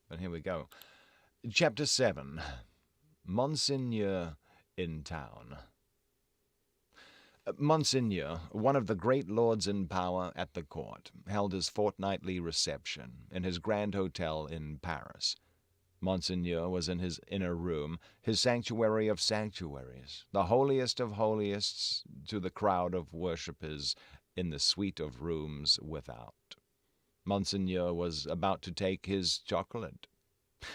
But here we go. Chapter 7. Monseigneur in Town. Monseigneur, one of the great lords in power at the court, held his fortnightly reception in his grand hotel in Paris. Monseigneur was in his inner room, his sanctuary of sanctuaries, the holiest of holiest to the crowd of worshippers in the suite of rooms without. Monseigneur was about to take his chocolate.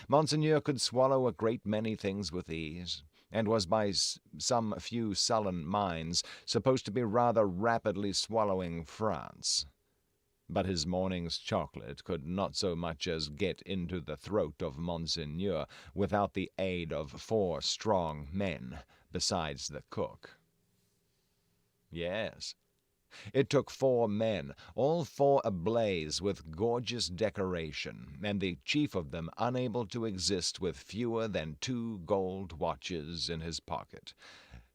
Monseigneur could swallow a great many things with ease, and was by some few sullen minds supposed to be rather rapidly swallowing France. But his morning's chocolate could not so much as get into the throat of Monseigneur without the aid of 4 strong men, besides the cook. Yes, it took 4 men, all 4 ablaze with gorgeous decoration, and the chief of them unable to exist with fewer than 2 gold watches in his pocket,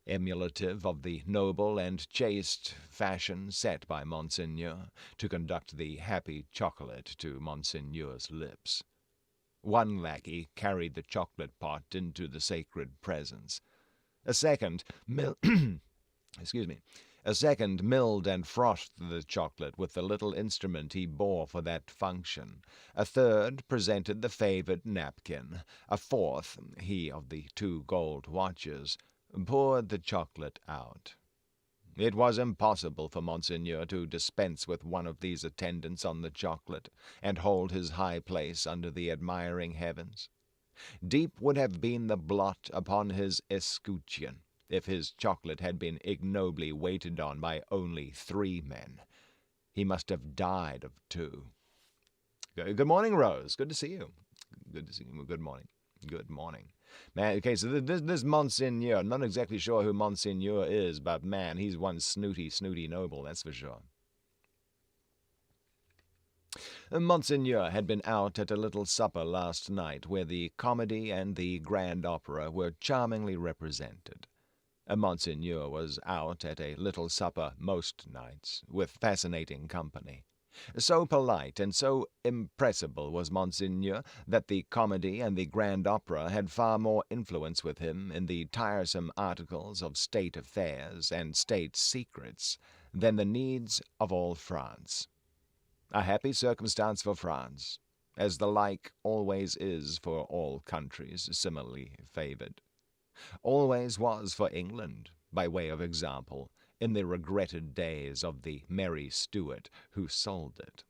emulative of the noble and chaste fashion set by Monseigneur to conduct the happy chocolate to Monseigneur's lips. One lackey carried the chocolate pot into the sacred presence. A second milled and frothed the chocolate with the little instrument he bore for that function. A third presented the favored napkin. A fourth, he of the 2 gold watches, poured the chocolate out. It was impossible for Monseigneur to dispense with one of these attendants on the chocolate, and hold his high place under the admiring heavens. Deep would have been the blot upon his escutcheon, if his chocolate had been ignobly waited on by only 3 men. He must have died of 2. Good morning, Rose. Good to see you. Good to see you. Good morning. Good morning. Man, okay, so this Monseigneur, I'm not exactly sure who Monseigneur is, but man, he's one snooty noble, that's for sure. Monseigneur had been out at a little supper last night where the comedy and the grand opera were charmingly represented. Monseigneur was out at a little supper most nights, with fascinating company. So polite and so impressible was Monseigneur that the comedy and the grand opera had far more influence with him in the tiresome articles of state affairs and state secrets than the needs of all France. A happy circumstance for France, as the like always is for all countries similarly favored. Always was for England, by way of example, in the regretted days of the merry Stuart who sold it.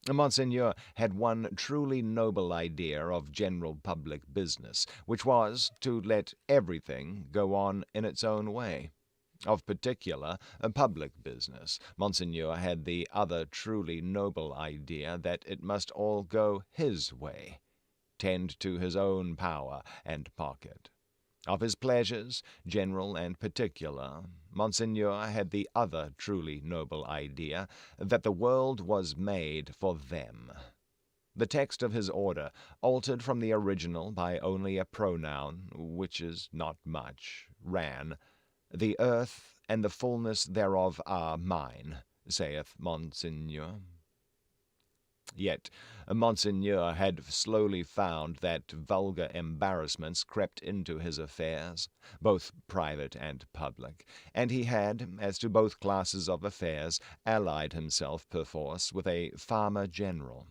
Monseigneur had one truly noble idea of general public business, which was to let everything go on in its own way. Of particular public business, Monseigneur had the other truly noble idea that it must all go his way, tend to his own power and pocket. Of his pleasures, general and particular, Monseigneur had the other truly noble idea that the world was made for them. The text of his order, altered from the original by only a pronoun, which is not much, ran, "The earth and the fullness thereof are mine, saith Monseigneur." Yet Monseigneur had slowly found that vulgar embarrassments crept into his affairs, both private and public, and he had, as to both classes of affairs, allied himself perforce with a farmer-general.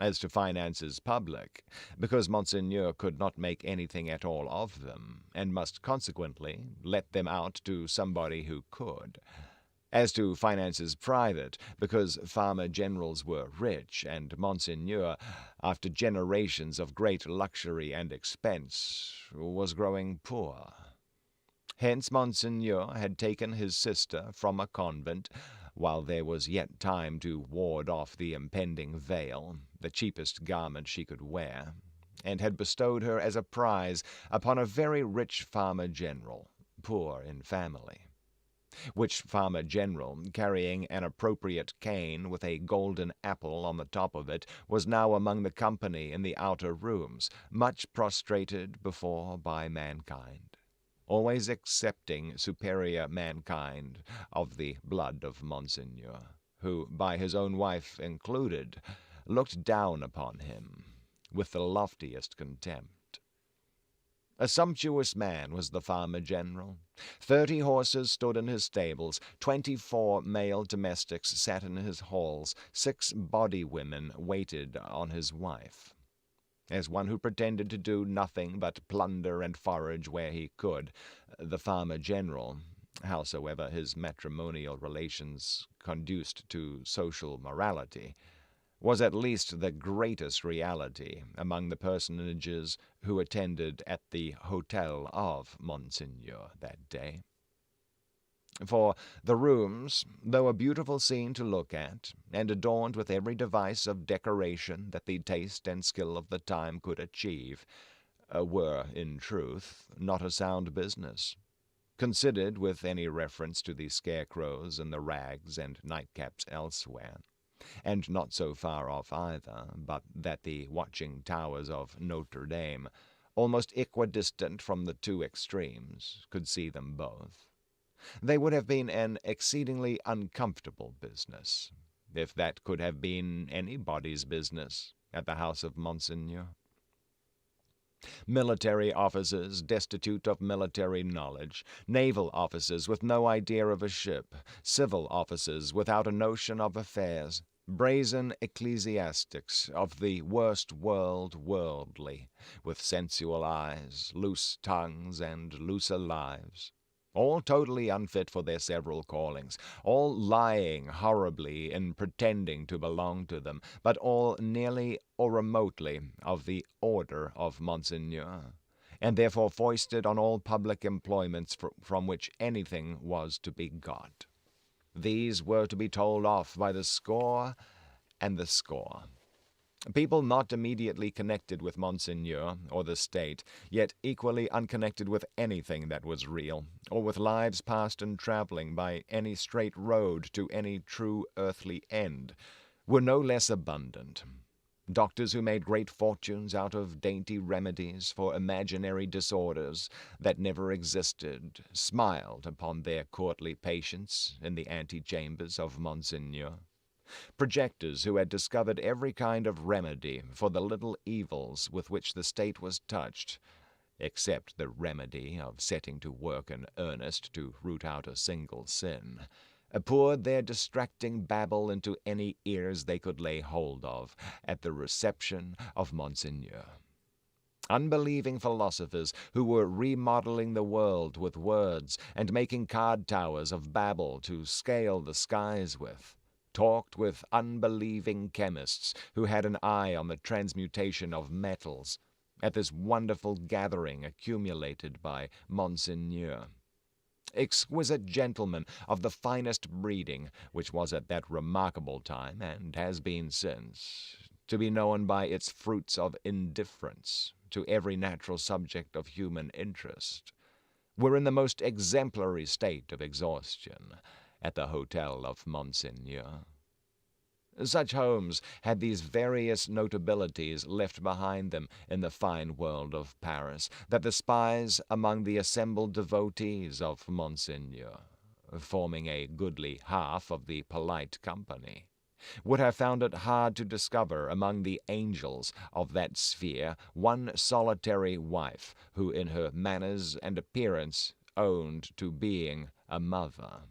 As to finances public, because Monseigneur could not make anything at all of them, and must consequently let them out to somebody who could. As to finances private, because farmer-generals were rich, and Monseigneur, after generations of great luxury and expense, was growing poor. Hence Monseigneur had taken his sister from a convent, while there was yet time to ward off the impending veil, the cheapest garment she could wear, and had bestowed her as a prize upon a very rich farmer-general, poor in family. Which farmer-general, carrying an appropriate cane with a golden apple on the top of it, was now among the company in the outer rooms, much prostrated before by mankind, always excepting superior mankind of the blood of Monseigneur, who, by his own wife included, looked down upon him, with the loftiest contempt. A sumptuous man was the farmer-general. 30 horses stood in his stables, 24 male domestics sat in his halls, 6 body women waited on his wife. As one who pretended to do nothing but plunder and forage where he could, the farmer-general, howsoever his matrimonial relations conduced to social morality, was at least the greatest reality among the personages who attended at the hotel of Monseigneur that day. For the rooms, though a beautiful scene to look at, and adorned with every device of decoration that the taste and skill of the time could achieve, were, in truth, not a sound business, considered with any reference to the scarecrows and the rags and nightcaps elsewhere, and not so far off either, but that the watching towers of Notre Dame, almost equidistant from the two extremes, could see them both. They would have been an exceedingly uncomfortable business, if that could have been anybody's business at the house of Monseigneur. Military officers destitute of military knowledge, naval officers with no idea of a ship, civil officers without a notion of affairs, brazen ecclesiastics of the worst worldly, with sensual eyes, loose tongues, and looser lives, all totally unfit for their several callings, all lying horribly in pretending to belong to them, but all nearly or remotely of the order of Monseigneur, and therefore foisted on all public employments from which anything was to be got. These were to be told off by the score and the score. People not immediately connected with Monseigneur or the state, yet equally unconnected with anything that was real, or with lives passed in travelling by any straight road to any true earthly end, were no less abundant. Doctors who made great fortunes out of dainty remedies for imaginary disorders that never existed smiled upon their courtly patients in the antechambers of Monseigneur. Projectors who had discovered every kind of remedy for the little evils with which the state was touched, except the remedy of setting to work in earnest to root out a single sin, poured their distracting babble into any ears they could lay hold of at the reception of Monseigneur. Unbelieving philosophers who were remodeling the world with words and making card towers of babble to scale the skies with, talked with unbelieving chemists who had an eye on the transmutation of metals at this wonderful gathering accumulated by Monseigneur. Exquisite gentlemen of the finest breeding, which was at that remarkable time, and has been since, to be known by its fruits of indifference to every natural subject of human interest, were in the most exemplary state of exhaustion at the hotel of Monseigneur. Such homes had these various notabilities left behind them in the fine world of Paris, that the spies among the assembled devotees of Monseigneur, forming a goodly half of the polite company, would have found it hard to discover among the angels of that sphere one solitary wife who in her manners and appearance owned to being a mother.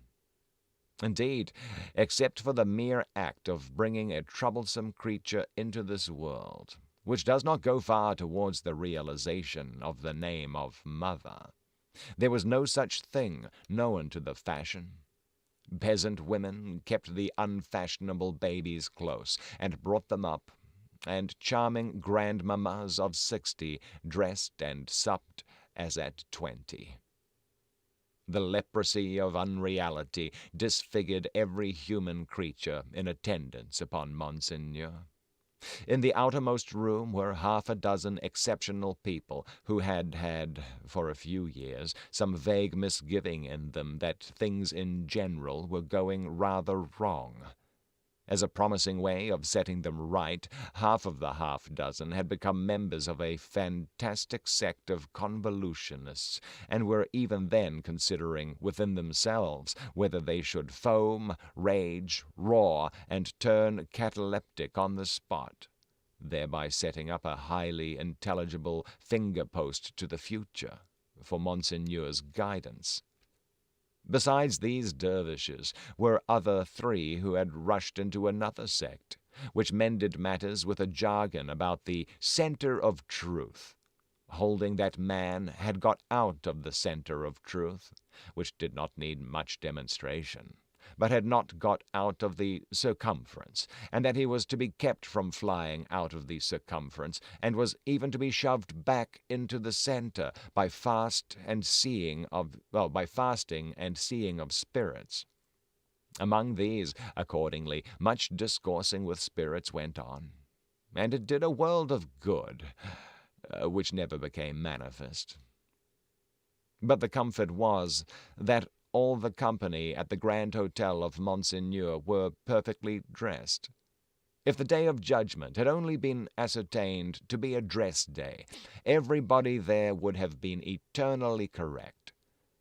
Indeed, except for the mere act of bringing a troublesome creature into this world, which does not go far towards the realization of the name of mother, there was no such thing known to the fashion. Peasant women kept the unfashionable babies close, and brought them up, and charming grandmammas of 60 dressed and supped as at 20. The leprosy of unreality disfigured every human creature in attendance upon Monseigneur. In the outermost room were 6 exceptional people who had, for a few years, some vague misgiving in them that things in general were going rather wrong. As a promising way of setting them right, half of the 6 had become members of a fantastic sect of convolutionists, and were even then considering within themselves whether they should foam, rage, roar, and turn cataleptic on the spot, thereby setting up a highly intelligible finger-post to the future for Monseigneur's guidance. Besides these dervishes were other three who had rushed into another sect, which mended matters with a jargon about the center of truth, holding that man had got out of the center of truth, which did not need much demonstration, but had not got out of the circumference, and that he was to be kept from flying out of the circumference, and was even to be shoved back into the center by fasting and seeing of spirits. Among these, accordingly, much discoursing with spirits went on, and it did a world of good, which never became manifest. But the comfort was that all the company at the Grand Hotel of Monseigneur were perfectly dressed. If the day of judgment had only been ascertained to be a dress day, everybody there would have been eternally correct.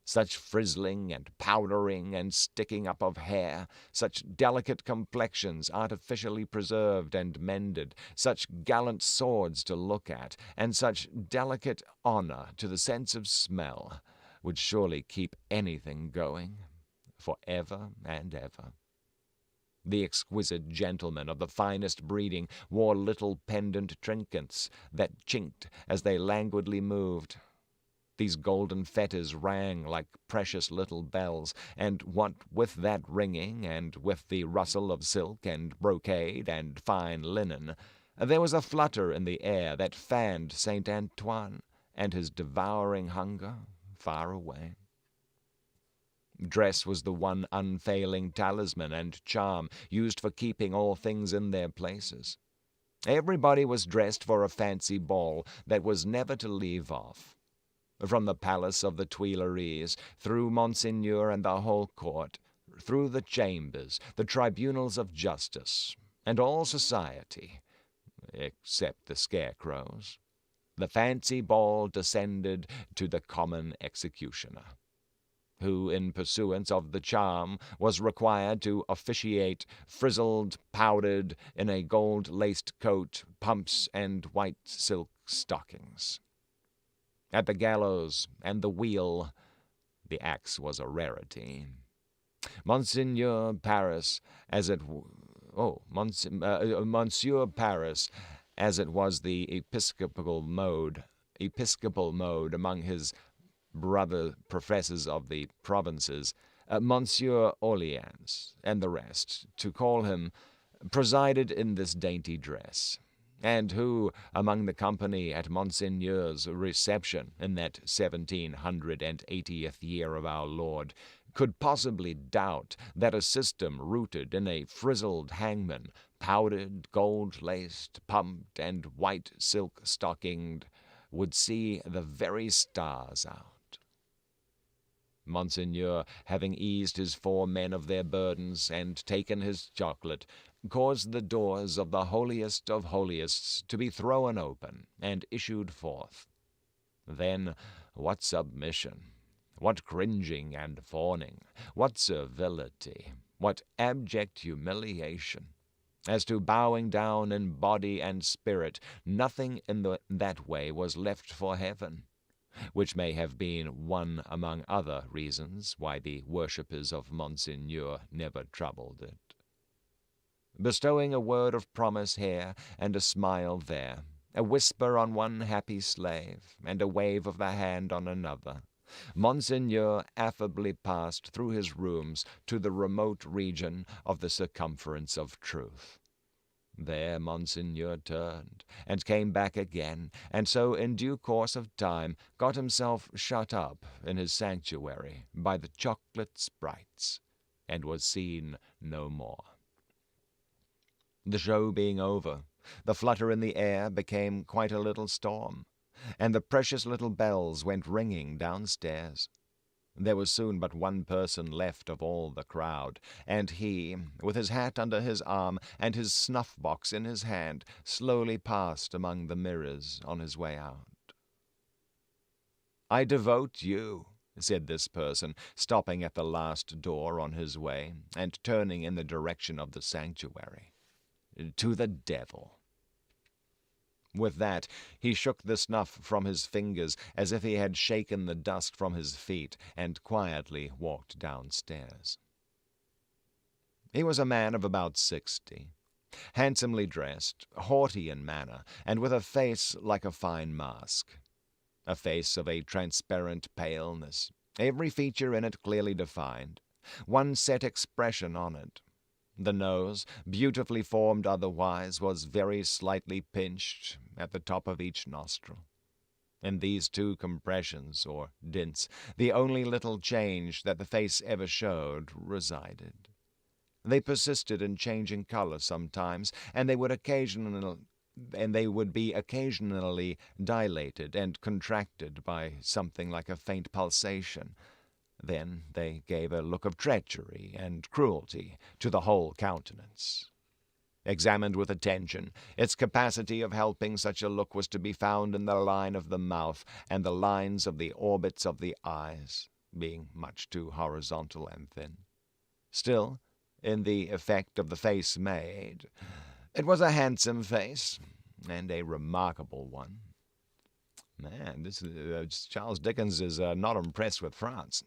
Such frizzling and powdering and sticking up of hair, such delicate complexions artificially preserved and mended, such gallant swords to look at, and such delicate honor to the sense of smell, would surely keep anything going for ever and ever. The exquisite gentlemen of the finest breeding wore little pendant trinkets that chinked as they languidly moved. These golden fetters rang like precious little bells, and what with that ringing, and with the rustle of silk and brocade and fine linen, there was a flutter in the air that fanned Saint Antoine and his devouring hunger far away. Dress was the one unfailing talisman and charm used for keeping all things in their places. Everybody was dressed for a fancy ball that was never to leave off. From the palace of the Tuileries, through Monseigneur and the whole court, through the chambers, the tribunals of justice, and all society, except the scarecrows, the fancy ball descended to the common executioner, who, in pursuance of the charm, was required to officiate frizzled, powdered, in a gold-laced coat, pumps, and white silk stockings. At the gallows and the wheel, the axe was a rarity. Monsieur Paris, as it was the episcopal mode among his brother professors of the provinces, Monsieur Orleans, and the rest, to call him, presided in this dainty dress, and who, among the company at Monseigneur's reception in that 1780th year of our Lord, could possibly doubt that a system rooted in a frizzled hangman, powdered, gold-laced, pumped, and white silk-stockinged, would see the very stars out. Monseigneur, having eased his 4 men of their burdens and taken his chocolate, caused the doors of the holiest of holiests to be thrown open, and issued forth. Then what submission, what cringing and fawning, what servility, what abject humiliation! As to bowing down in body and spirit, nothing in that way was left for heaven, which may have been one among other reasons why the worshippers of Monseigneur never troubled it. Bestowing a word of promise here and a smile there, a whisper on one happy slave, and a wave of the hand on another, Monseigneur affably passed through his rooms to the remote region of the circumference of truth. There Monseigneur turned, and came back again, and so in due course of time got himself shut up in his sanctuary by the chocolate sprites, and was seen no more. The show being over, the flutter in the air became quite a little storm, and the precious little bells went ringing downstairs. There was soon but one person left of all the crowd, and he, with his hat under his arm and his snuff-box in his hand, slowly passed among the mirrors on his way out. "I devote you," said this person, stopping at the last door on his way, and turning in the direction of the sanctuary, "to the devil." With that, he shook the snuff from his fingers as if he had shaken the dust from his feet, and quietly walked downstairs. He was a man of about 60, handsomely dressed, haughty in manner, and with a face like a fine mask. A face of a transparent paleness, every feature in it clearly defined, one set expression on it. The nose, beautifully formed otherwise, was very slightly pinched at the top of each nostril. In these two compressions, or dints, the only little change that the face ever showed resided. They persisted in changing color sometimes, and they would be occasionally dilated and contracted by something like a faint pulsation. Then they gave a look of treachery and cruelty to the whole countenance. Examined with attention, its capacity of helping such a look was to be found in the line of the mouth and the lines of the orbits of the eyes, being much too horizontal and thin. Still, in the effect of the face made, it was a handsome face, and a remarkable one. Man, this Charles Dickens is not impressed with France.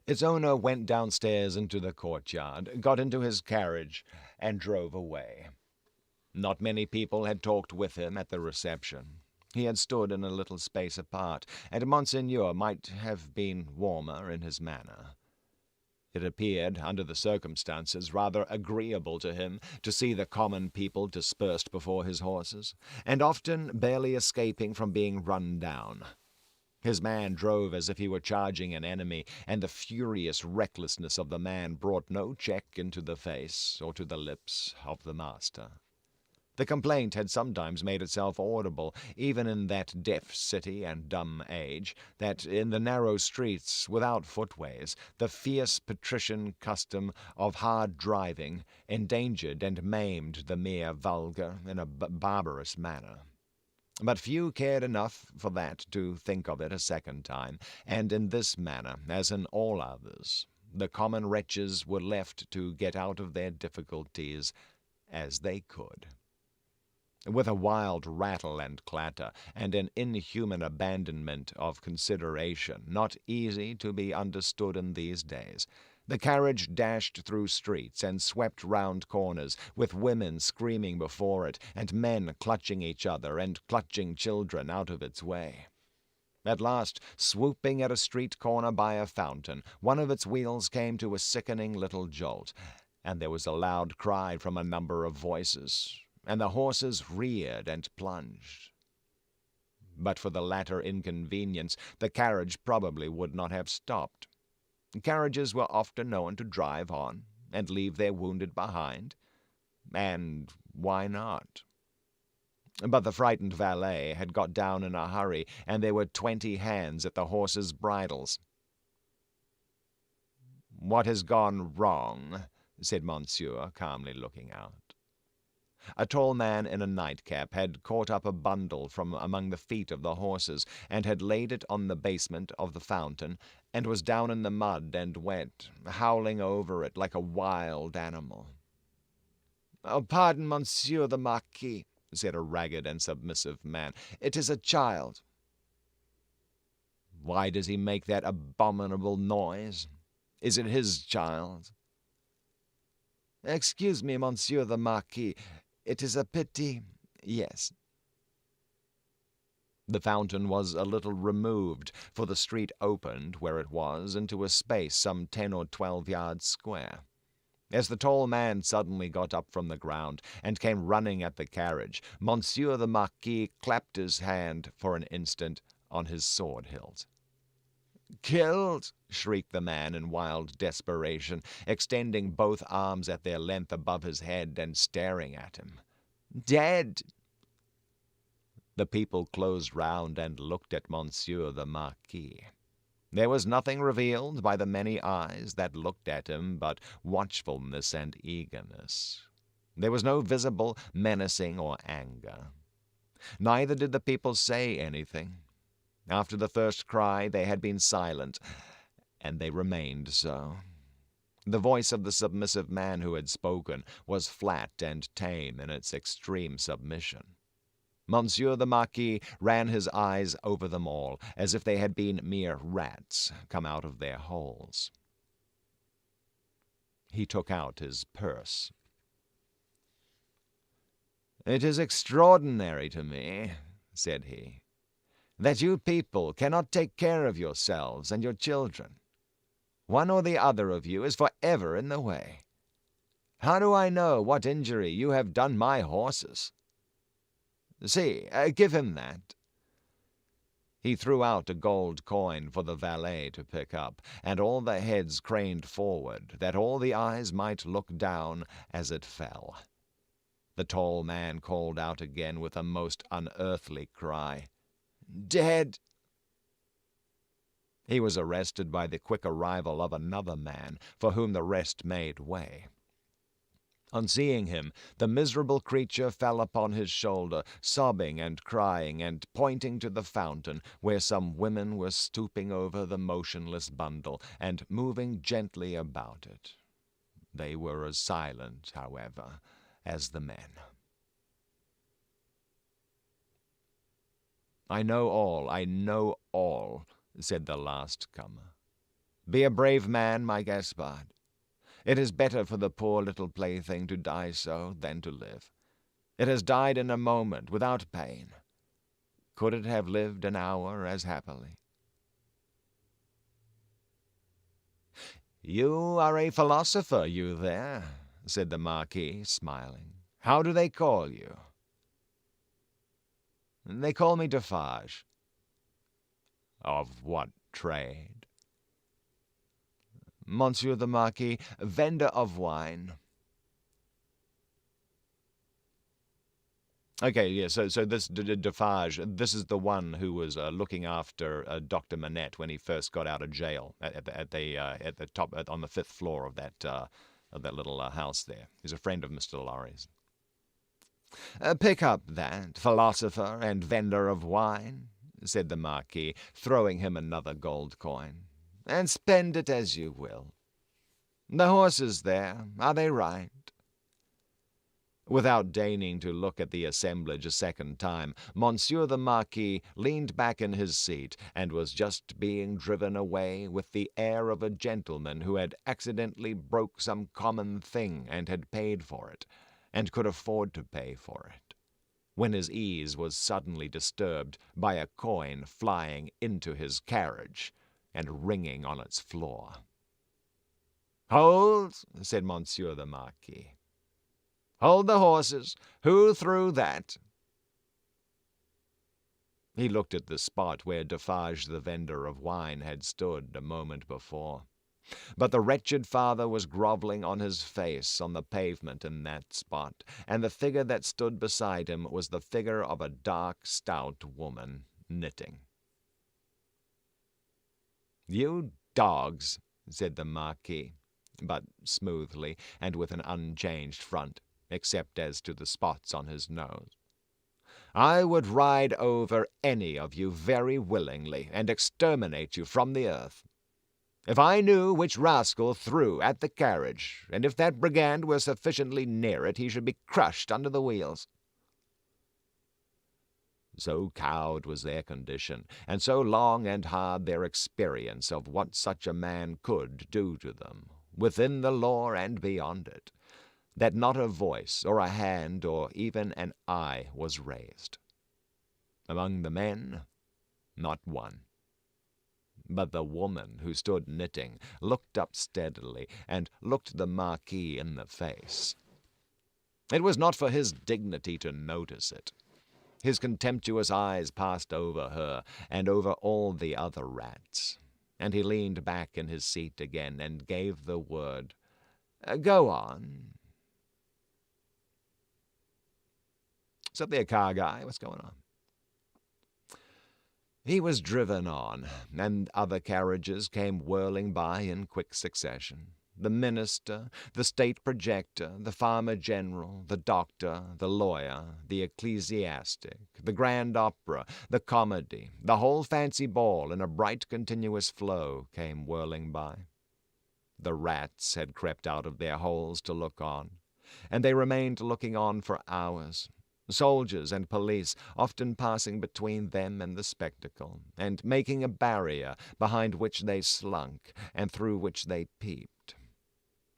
Its owner went downstairs into the courtyard, got into his carriage, and drove away. Not many people had talked with him at the reception. He had stood in a little space apart, and Monseigneur might have been warmer in his manner. It appeared, under the circumstances, rather agreeable to him to see the common people dispersed before his horses, and often barely escaping from being run down. His man drove as if he were charging an enemy, and the furious recklessness of the man brought no check into the face or to the lips of the master. The complaint had sometimes made itself audible, even in that deaf city and dumb age, that in the narrow streets, without footways, the fierce patrician custom of hard driving endangered and maimed the mere vulgar in a barbarous manner. But few cared enough for that to think of it a second time, and in this manner, as in all others, the common wretches were left to get out of their difficulties as they could. With a wild rattle and clatter, and an inhuman abandonment of consideration, not easy to be understood in these days, the carriage dashed through streets and swept round corners, with women screaming before it, and men clutching each other and clutching children out of its way. At last, swooping at a street corner by a fountain, one of its wheels came to a sickening little jolt, and there was a loud cry from a number of voices, and the horses reared and plunged. But for the latter inconvenience, the carriage probably would not have stopped. Carriages were often known to drive on and leave their wounded behind, and why not? But the frightened valet had got down in a hurry, and there were 20 hands at the horses' bridles. "What has gone wrong?" said Monsieur, calmly looking out. A tall man in a nightcap had caught up a bundle from among the feet of the horses, and had laid it on the basement of the fountain, and was down in the mud and wet, howling over it like a wild animal. "Oh, pardon, Monsieur the Marquis," said a ragged and submissive man. "It is a child." "Why does he make that abominable noise? Is it his child?" "Excuse me, Monsieur the Marquis. It is a pity, yes." The fountain was a little removed, for the street opened, where it was, into a space some 10 or 12 yards square. As the tall man suddenly got up from the ground, and came running at the carriage, Monsieur the Marquis clapped his hand for an instant on his sword hilt. "Killed!" shrieked the man in wild desperation, extending both arms at their length above his head and staring at him. "Dead!" The people closed round and looked at Monsieur the Marquis. There was nothing revealed by the many eyes that looked at him but watchfulness and eagerness. There was no visible menacing or anger. Neither did the people say anything. After the first cry they had been silent, and they remained so. The voice of the submissive man who had spoken was flat and tame in its extreme submission. Monsieur the Marquis ran his eyes over them all, as if they had been mere rats come out of their holes. He took out his purse. "It is extraordinary to me," said he, "that you people cannot take care of yourselves and your children. One or the other of you is forever in the way. How do I know what injury you have done my horses? See, give him that." He threw out a gold coin for the valet to pick up, and all the heads craned forward, that all the eyes might look down as it fell. The tall man called out again with a most unearthly cry, "Dead!" He was arrested by the quick arrival of another man, for whom the rest made way. On seeing him, the miserable creature fell upon his shoulder, sobbing and crying, and pointing to the fountain, where some women were stooping over the motionless bundle, and moving gently about it. They were as silent, however, as the men. "I know all," said the last comer. "Be a brave man, my Gaspard. It is better for the poor little plaything to die so than to live. It has died in a moment, without pain. Could it have lived an hour as happily?" "You are a philosopher, you there," said the Marquis, smiling. "How do they call you?" "They call me Defarge." "Of what trade?" "Monsieur the Marquis, vendor of wine." Okay, yeah, so this Defarge, this is the one who was looking after Dr. Manette when he first got out of jail at the top, on the 5th floor of that little house there. He's a friend of Mr. Laurie's. "Pick up that, philosopher and vendor of wine," said the Marquis, throwing him another gold coin, "and spend it as you will. The horses there, are they right?" Without deigning to look at the assemblage a second time, Monsieur the Marquis leaned back in his seat, and was just being driven away with the air of a gentleman who had accidentally broke some common thing and had paid for it, and could afford to pay for it, when his ease was suddenly disturbed by a coin flying into his carriage and ringing on its floor. "Hold!" said Monsieur the Marquis. "Hold the horses! Who threw that?" He looked at the spot where Defarge the vendor of wine had stood a moment before. But the wretched father was grovelling on his face on the pavement in that spot, and the figure that stood beside him was the figure of a dark, stout woman, knitting. "You dogs," said the Marquis, but smoothly, and with an unchanged front, except as to the spots on his nose. "I would ride over any of you very willingly, and exterminate you from the earth. If I knew which rascal threw at the carriage, and if that brigand were sufficiently near it, he should be crushed under the wheels." So cowed was their condition, and so long and hard their experience of what such a man could do to them, within the law and beyond it, that not a voice or a hand or even an eye was raised. Among the men, not one. But the woman who stood knitting looked up steadily, and looked the Marquis in the face. It was not for his dignity to notice it. His contemptuous eyes passed over her, and over all the other rats, and he leaned back in his seat again, and gave the word, "Go on." "Is that the car guy? What's going on?" He was driven on, and other carriages came whirling by in quick succession. The minister, the state projector, the farmer general, the doctor, the lawyer, the ecclesiastic, the grand opera, the comedy, the whole fancy ball in a bright continuous flow came whirling by. The rats had crept out of their holes to look on, and they remained looking on for hours. soldiers and police often passing between them and the spectacle, and making a barrier behind which they slunk and through which they peeped.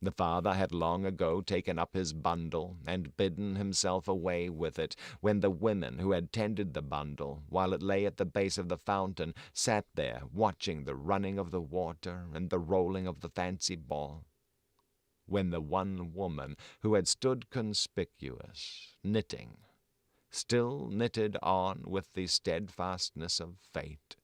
The father had long ago taken up his bundle and bidden himself away with it, when the women who had tended the bundle, while it lay at the base of the fountain, sat there watching the running of the water and the rolling of the fancy ball. When the one woman who had stood conspicuous, knitting, still knitted on with the steadfastness of fate.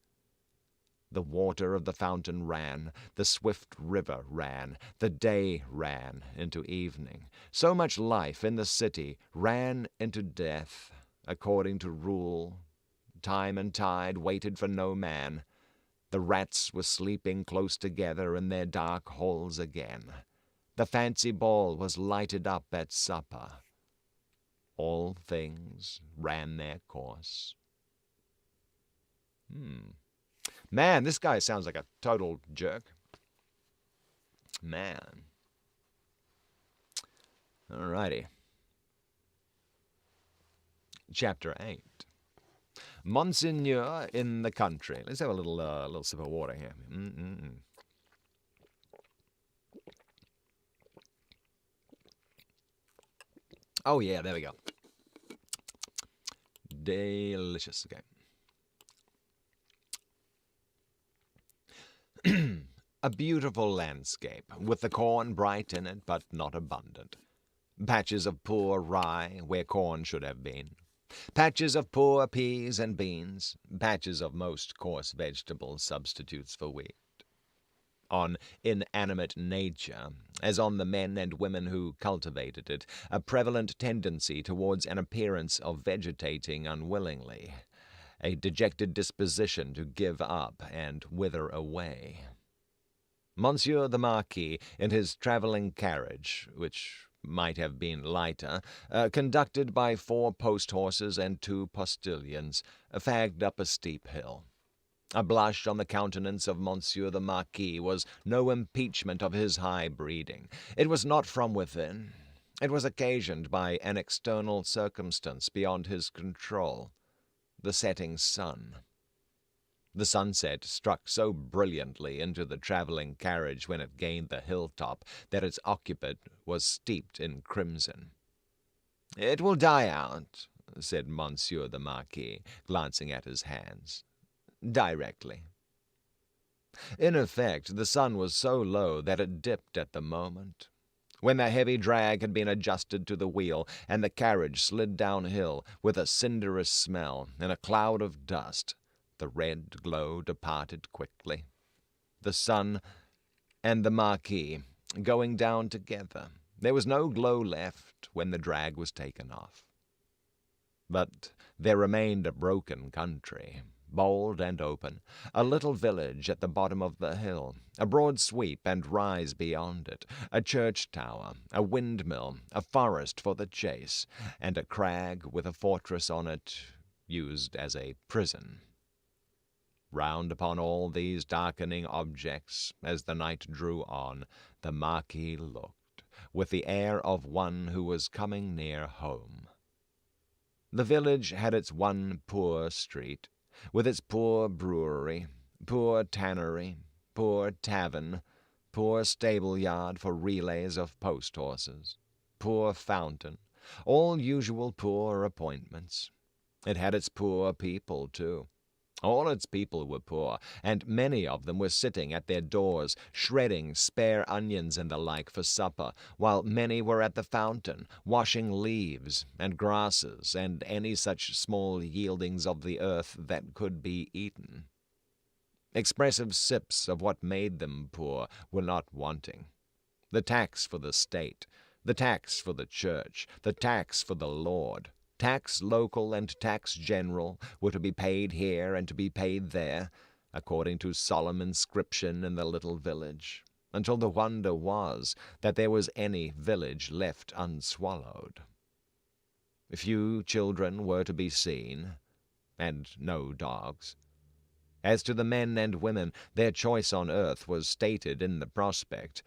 The water of the fountain ran, the swift river ran, the day ran into evening. So much life in the city ran into death, according to rule. Time and tide waited for no man. The rats were sleeping close together in their dark holes again. The fancy ball was lighted up at supper. All things ran their course. Man, this guy sounds like a total jerk. Man. Alrighty. Chapter 8. Monseigneur in the country. Let's have a little sip of water here. Oh yeah, there we go. Delicious. Okay. A beautiful landscape, with the corn bright in it, but not abundant. Patches of poor rye where corn should have been. Patches of poor peas and beans. Patches of most coarse vegetable substitutes for wheat. On inanimate nature, as on the men and women who cultivated it, a prevalent tendency towards an appearance of vegetating unwillingly, a dejected disposition to give up and wither away. Monsieur the Marquis, in his travelling carriage, which might have been lighter, conducted by 4 post-horses and 2 postilions, fagged up a steep hill. A blush on the countenance of Monsieur the Marquis was no impeachment of his high breeding. It was not from within. It was occasioned by an external circumstance beyond his control, the setting sun. The sunset struck so brilliantly into the travelling carriage when it gained the hilltop that its occupant was steeped in crimson. "It will die out," said Monsieur the Marquis, glancing at his hands. "Directly." In effect, the sun was so low that it dipped at the moment. When the heavy drag had been adjusted to the wheel, and the carriage slid downhill with a cinderous smell and a cloud of dust, the red glow departed quickly. The sun and the Marquis going down together. There was no glow left when the drag was taken off. But there remained a broken country, bold and open, a little village at the bottom of the hill, a broad sweep and rise beyond it, a church tower, a windmill, a forest for the chase, and a crag with a fortress on it, used as a prison. Round upon all these darkening objects, as the night drew on, the Marquis looked, with the air of one who was coming near home. The village had its one poor street, with its poor brewery, poor tannery, poor tavern, poor stable-yard for relays of post-horses, poor fountain, all usual poor appointments. It had its poor people, too. All its people were poor, and many of them were sitting at their doors, shredding spare onions and the like for supper, while many were at the fountain, washing leaves and grasses and any such small yieldings of the earth that could be eaten. Expressive sips of what made them poor were not wanting. The tax for the state, the tax for the church, the tax for the Lord, tax local and tax general were to be paid here and to be paid there, according to solemn inscription in the little village, until the wonder was that there was any village left unswallowed. Few children were to be seen, and no dogs. As to the men and women, their choice on earth was stated in the prospect,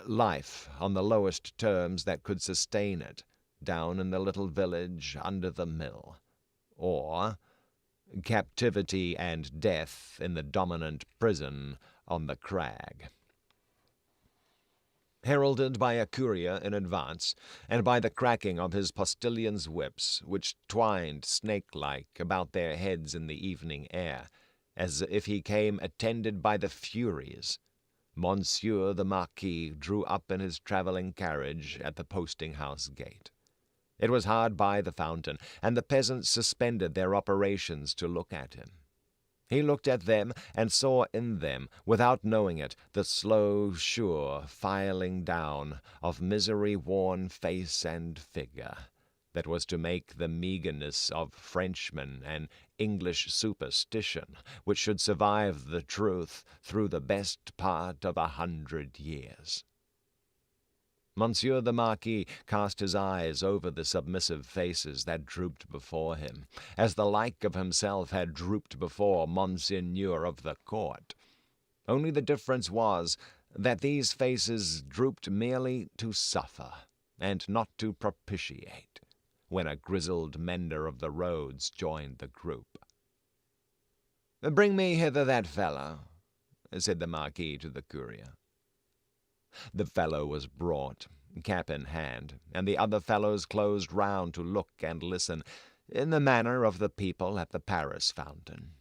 life on the lowest terms that could sustain it, down in the little village under the mill, or captivity and death in the dominant prison on the crag. Heralded by a courier in advance, and by the cracking of his postilions' whips, which twined snake-like about their heads in the evening air, as if he came attended by the Furies, Monsieur the Marquis drew up in his travelling carriage at the posting-house gate. It was hard by the fountain, and the peasants suspended their operations to look at him. He looked at them, and saw in them, without knowing it, the slow, sure filing down of misery-worn face and figure, that was to make the meagerness of Frenchmen an English superstition, which should survive the truth through the best part of 100 years. Monsieur the Marquis cast his eyes over the submissive faces that drooped before him, as the like of himself had drooped before Monseigneur of the court. Only the difference was that these faces drooped merely to suffer, and not to propitiate, when a grizzled mender of the roads joined the group. "Bring me hither that fellow," said the Marquis to the courier. The fellow was brought, cap in hand, and the other fellows closed round to look and listen, in the manner of the people at the Paris fountain.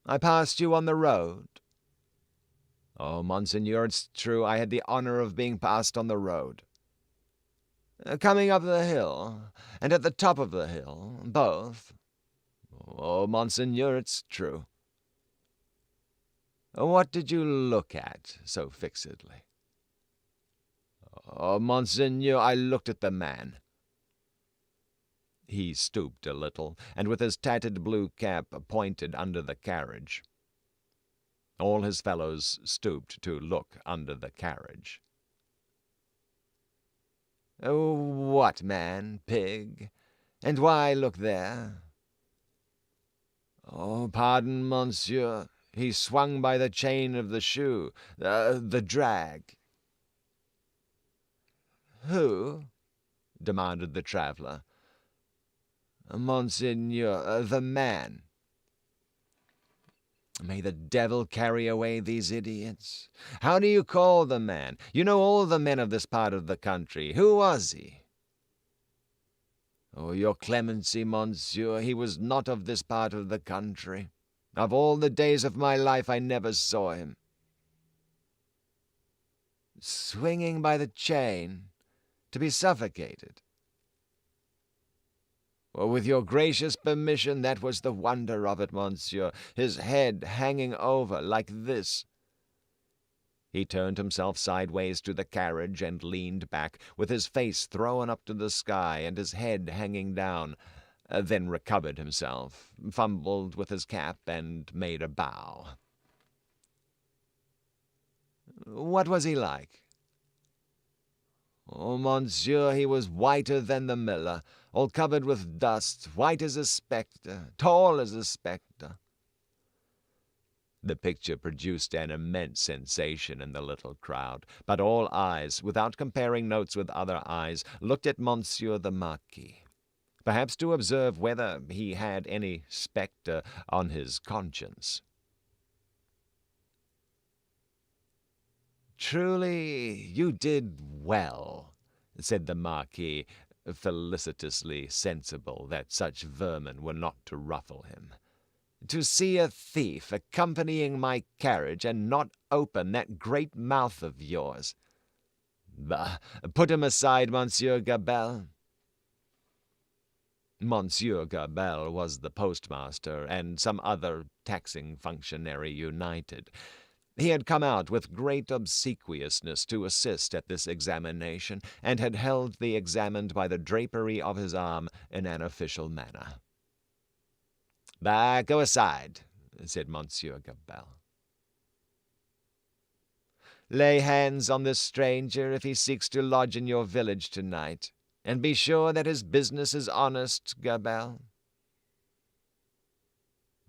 "I passed you on the road." "Oh, Monseigneur, it's true, I had the honor of being passed on the road." "Coming up the hill, and at the top of the hill, both." "Oh, Monseigneur, it's true." "What did you look at so fixedly?" "Oh, Monseigneur, I looked at the man." He stooped a little, and with his tattered blue cap pointed under the carriage. All his fellows stooped to look under the carriage. "Oh, what man, pig? And why look there?" "Oh, pardon, monsieur. He swung by the chain of the shoe, the drag." "Who?" demanded the traveller. "Monseigneur, the man." "May the devil carry away these idiots. How do you call the man? You know all the men of this part of the country. Who was he?" "Oh, your clemency, monsieur, he was not of this part of the country. Of all the days of my life I never saw him." "Swinging by the chain, to be suffocated?" "Well, with your gracious permission, that was the wonder of it, monsieur, his head hanging over like this." He turned himself sideways to the carriage and leaned back, with his face thrown up to the sky and his head hanging down, then recovered himself, fumbled with his cap, and made a bow. "What was he like?" "Oh, monsieur, he was whiter than the miller, all covered with dust, white as a spectre, tall as a spectre." The picture produced an immense sensation in the little crowd, but all eyes, without comparing notes with other eyes, looked at Monsieur the Marquis, perhaps to observe whether he had any spectre on his conscience. "Truly, you did well," said the Marquis, felicitously sensible that such vermin were not to ruffle him, "to see a thief accompanying my carriage and not open that great mouth of yours. Bah! Put him aside, Monsieur Gabelle." Monsieur Gabelle was the postmaster and some other taxing functionary united. He had come out with great obsequiousness to assist at this examination, and had held the examined by the drapery of his arm in an official manner. "Bah, go aside," said Monsieur Gabelle. "Lay hands on this stranger if he seeks to lodge in your village tonight, and be sure that his business is honest, Gabelle."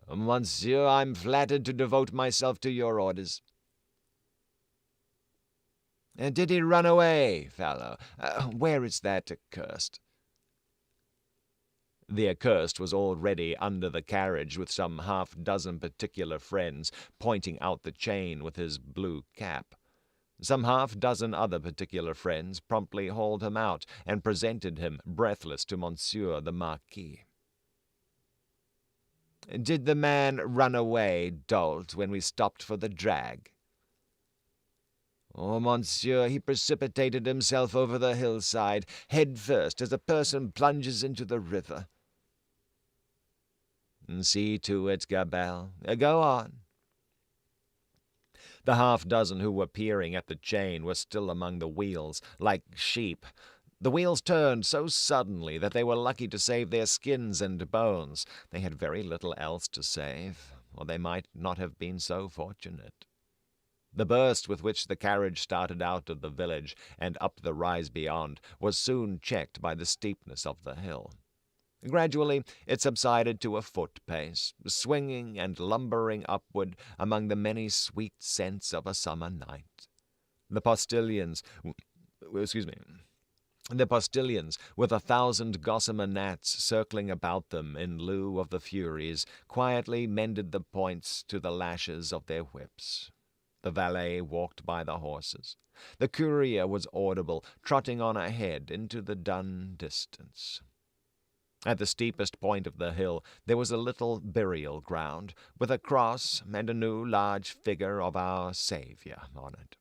"Monsieur, I'm flattered to devote myself to your orders." Did he run away, fellow? Where is that accursed? The accursed was already under the carriage with some half-dozen particular friends, pointing out the chain with his blue cap. Some half-dozen other particular friends promptly hauled him out and presented him, breathless, to Monsieur the Marquis. Did the man run away, dolt, when we stopped for the drag? Oh, monsieur, he precipitated himself over the hillside, head first, as a person plunges into the river. See to it, Gabelle. Go on. The half-dozen who were peering at the chain were still among the wheels, like sheep. The wheels turned so suddenly that they were lucky to save their skins and bones. They had very little else to save, or they might not have been so fortunate. The burst with which the carriage started out of the village and up the rise beyond was soon checked by the steepness of the hill. Gradually it subsided to a foot pace, swinging and lumbering upward among the many sweet scents of a summer night. The postilions, with 1,000 gossamer gnats circling about them in lieu of the furies, quietly mended the points to the lashes of their whips. The valet walked by the horses. The courier was audible, trotting on ahead into the dun distance. At the steepest point of the hill there was a little burial ground, with a cross and a new large figure of our Saviour on it.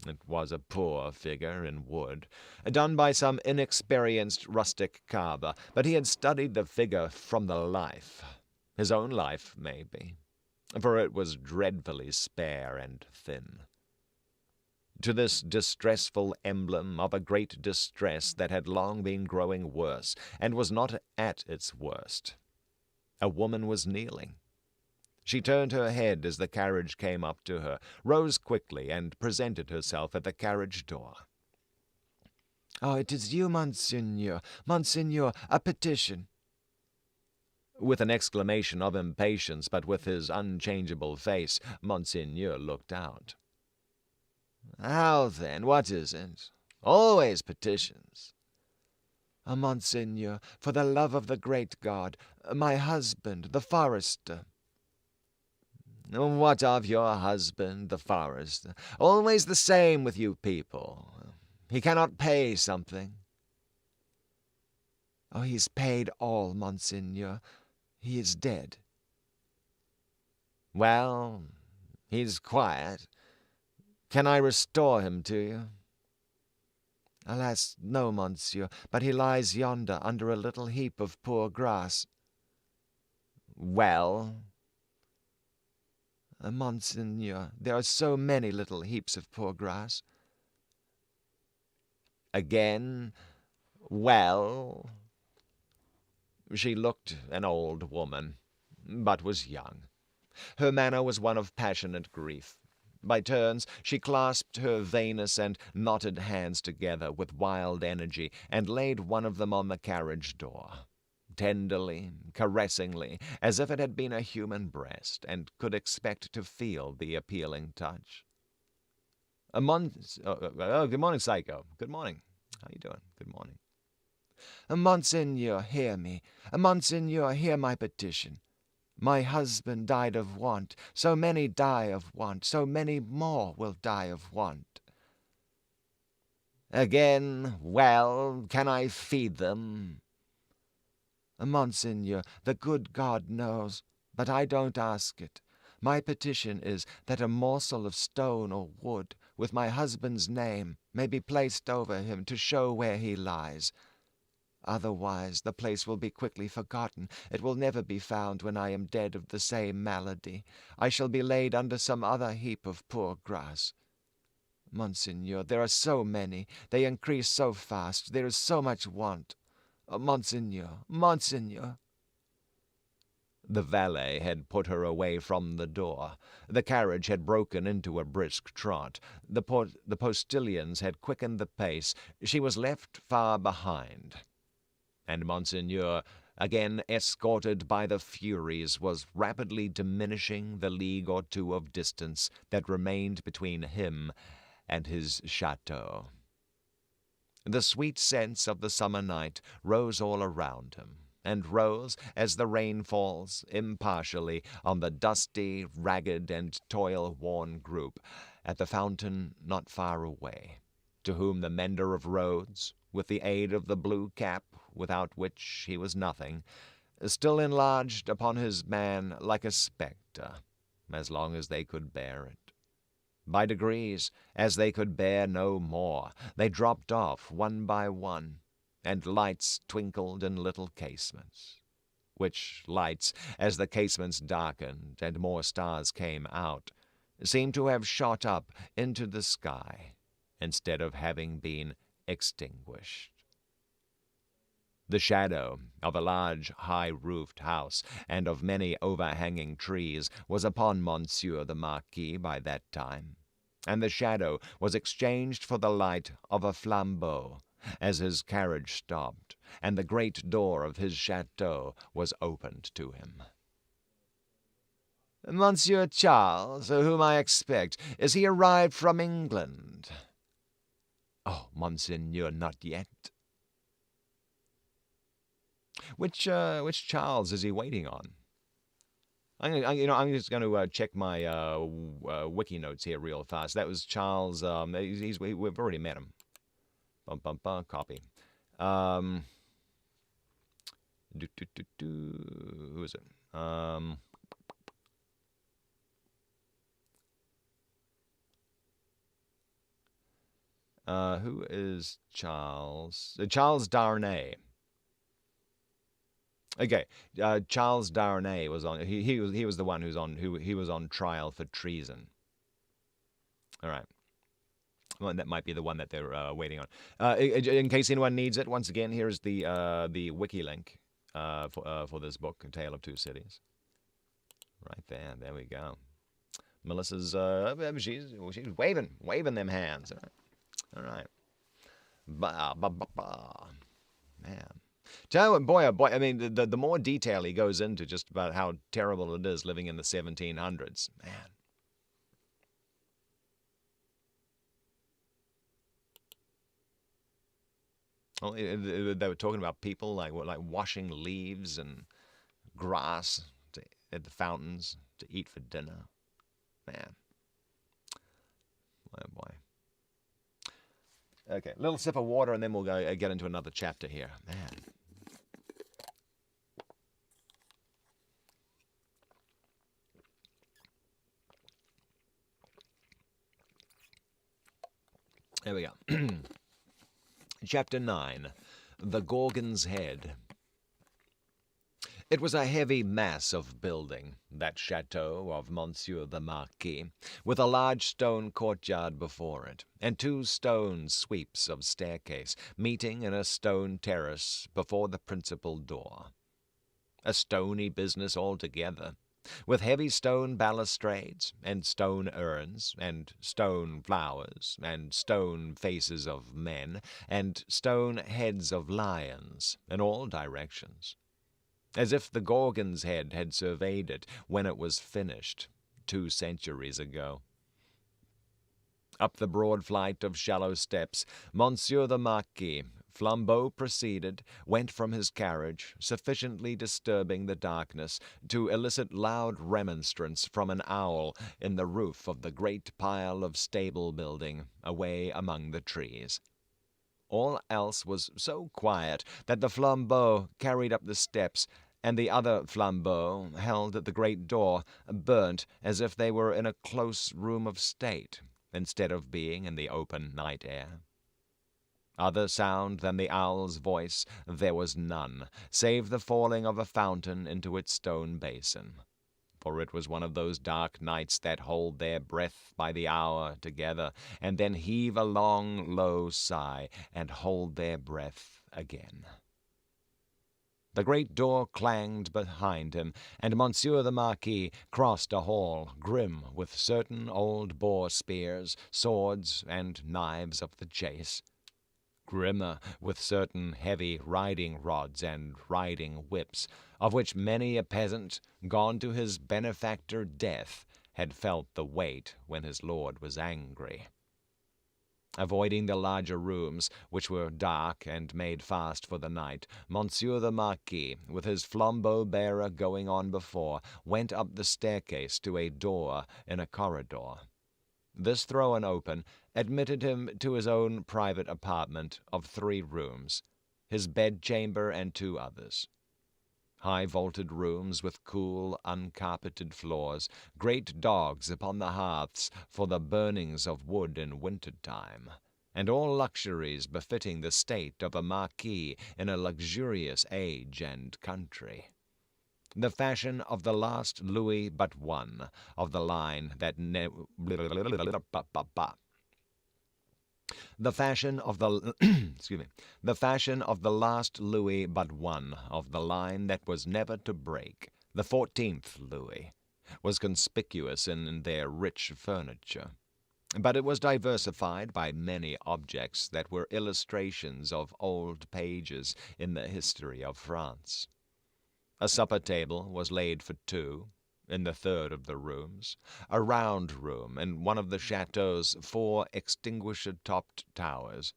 It was a poor figure in wood, done by some inexperienced rustic carver, but he had studied the figure from the life, his own life, maybe, for it was dreadfully spare and thin. To this distressful emblem of a great distress that had long been growing worse, and was not at its worst, a woman was kneeling. She turned her head as the carriage came up to her, rose quickly, and presented herself at the carriage door. "Oh, it is you, Monseigneur. Monseigneur, a petition." With an exclamation of impatience, but with his unchangeable face, Monseigneur looked out. "How, then? What is it? Always petitions." Monseigneur, for the love of the great God, my husband, the forester." "What of your husband, the forester? Always the same with you people. He cannot pay something." "Oh, he's paid all, Monseigneur. He is dead." "Well, he's quiet. Can I restore him to you?" "Alas, no, monsieur, but he lies yonder under a little heap of poor grass." "Well?" "Monseigneur, there are so many little heaps of poor grass." Again, "Well?" She looked an old woman, but was young. Her manner was one of passionate grief. By turns she clasped her veinous and knotted hands together with wild energy, and laid one of them on the carriage door, tenderly, caressingly, as if it had been a human breast, and could expect to feel the appealing touch. Good morning, Psycho. Good morning. How you doing? Good morning. "Monseigneur, hear me. Monseigneur, hear my petition. My husband died of want. So many die of want. So many more will die of want." Again, "Well, can I feed them?" "Monseigneur, the good God knows, but I don't ask it. My petition is that a morsel of stone or wood, with my husband's name, may be placed over him to show where he lies. Otherwise the place will be quickly forgotten. It will never be found when I am dead of the same malady. I shall be laid under some other heap of poor grass. Monseigneur, there are so many. They increase so fast. There is so much want. Monseigneur, Monseigneur." The valet had put her away from the door. The carriage had broken into a brisk trot. The postilions had quickened the pace. She was left far behind. And Monseigneur, again escorted by the Furies, was rapidly diminishing the league or two of distance that remained between him and his chateau. The sweet scents of the summer night rose all around him, and rose as the rain falls impartially on the dusty, ragged, and toil-worn group at the fountain not far away, to whom the mender of roads, with the aid of the blue cap, without which he was nothing, still enlarged upon his man like a spectre, as long as they could bear it. By degrees, as they could bear no more, they dropped off one by one, and lights twinkled in little casements, which lights, as the casements darkened and more stars came out, seemed to have shot up into the sky, instead of having been extinguished. The shadow of a large high-roofed house and of many overhanging trees was upon Monsieur the Marquis by that time, and the shadow was exchanged for the light of a flambeau as his carriage stopped, and the great door of his chateau was opened to him. "Monsieur Charles, whom I expect, is he arrived from England?" "Oh, Monseigneur, not yet." Which Charles is he waiting on? I'm just going to check my wiki notes here real fast. That was Charles. We've already met him. Copy. Who is it? Who is Charles? Charles Darnay. Okay, Charles Darnay was on. He was the one who was on trial for treason. All right. Well, that might be the one that they're waiting on. In case anyone needs it, once again, here's the wiki link for this book, A Tale of Two Cities. Right there. There we go. Melissa's she's waving them hands. All right. Man. So, boy, oh boy, I mean, the more detail he goes into just about how terrible it is living in the 1700s, man. Well, they were talking about people like washing leaves and grass at the fountains to eat for dinner. Man. Oh, boy. Okay, little sip of water, and then we'll go get into another chapter here. Man. There we go. Chapter 9, The Gorgon's Head. It was a heavy mass of building, that chateau of Monsieur the Marquis, with a large stone courtyard before it, and 2 stone sweeps of staircase, meeting in a stone terrace before the principal door. A stony business altogether, with heavy stone balustrades, and stone urns, and stone flowers, and stone faces of men, and stone heads of lions, in all directions, as if the Gorgon's head had surveyed it when it was finished 2 centuries ago. Up the broad flight of shallow steps, Monsieur the Marquis, flambeau preceded, went from his carriage, sufficiently disturbing the darkness to elicit loud remonstrance from an owl in the roof of the great pile of stable building away among the trees. All else was so quiet that the flambeau carried up the steps, and the other flambeau held at the great door, burnt as if they were in a close room of state, instead of being in the open night air. Other sound than the owl's voice there was none, save the falling of a fountain into its stone basin. For it was one of those dark nights that hold their breath by the hour together, and then heave a long, low sigh, and hold their breath again. The great door clanged behind him, and Monsieur the Marquis crossed a hall grim with certain old boar spears, swords, and knives of the chase, grimmer with certain heavy riding rods and riding whips, of which many a peasant, gone to his benefactor death, had felt the weight when his lord was angry. Avoiding the larger rooms, which were dark and made fast for the night, Monsieur the Marquis, with his flambeau-bearer going on before, went up the staircase to a door in a corridor. This thrown open admitted him to his own private apartment of 3 rooms, his bedchamber and 2 others. High-vaulted rooms with cool, uncarpeted floors, great dogs upon the hearths for the burnings of wood in winter-time, and all luxuries befitting the state of a marquis in a luxurious age and country. The fashion of the last Louis but one, of the line that the fashion of the the fashion of the last Louis but one, of the line that was never to break, the 14th Louis, was conspicuous in their rich furniture. But it was diversified by many objects that were illustrations of old pages in the history of France. A supper table was laid for 2, in the 3rd of the rooms, a round room in one of the chateau's 4 extinguisher-topped towers,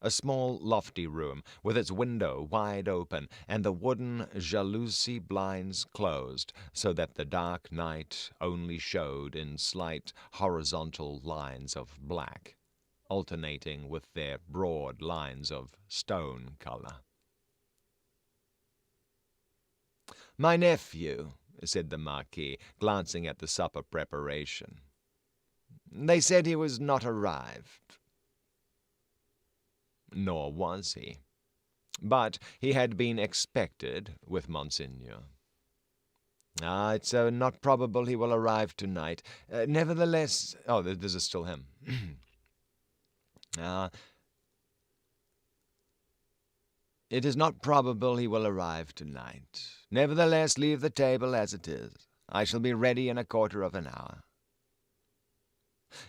a small lofty room with its window wide open and the wooden jalousie blinds closed, so that the dark night only showed in slight horizontal lines of black, alternating with their broad lines of stone color. "My nephew," said the Marquis, glancing at the supper preparation. "They said he was not arrived." Nor was he. But he had been expected with Monseigneur. "It's not probable he will arrive tonight. Nevertheless—" Oh, this is still him. "It is not probable he will arrive tonight. Nevertheless, leave the table as it is. I shall be ready in a quarter of an hour."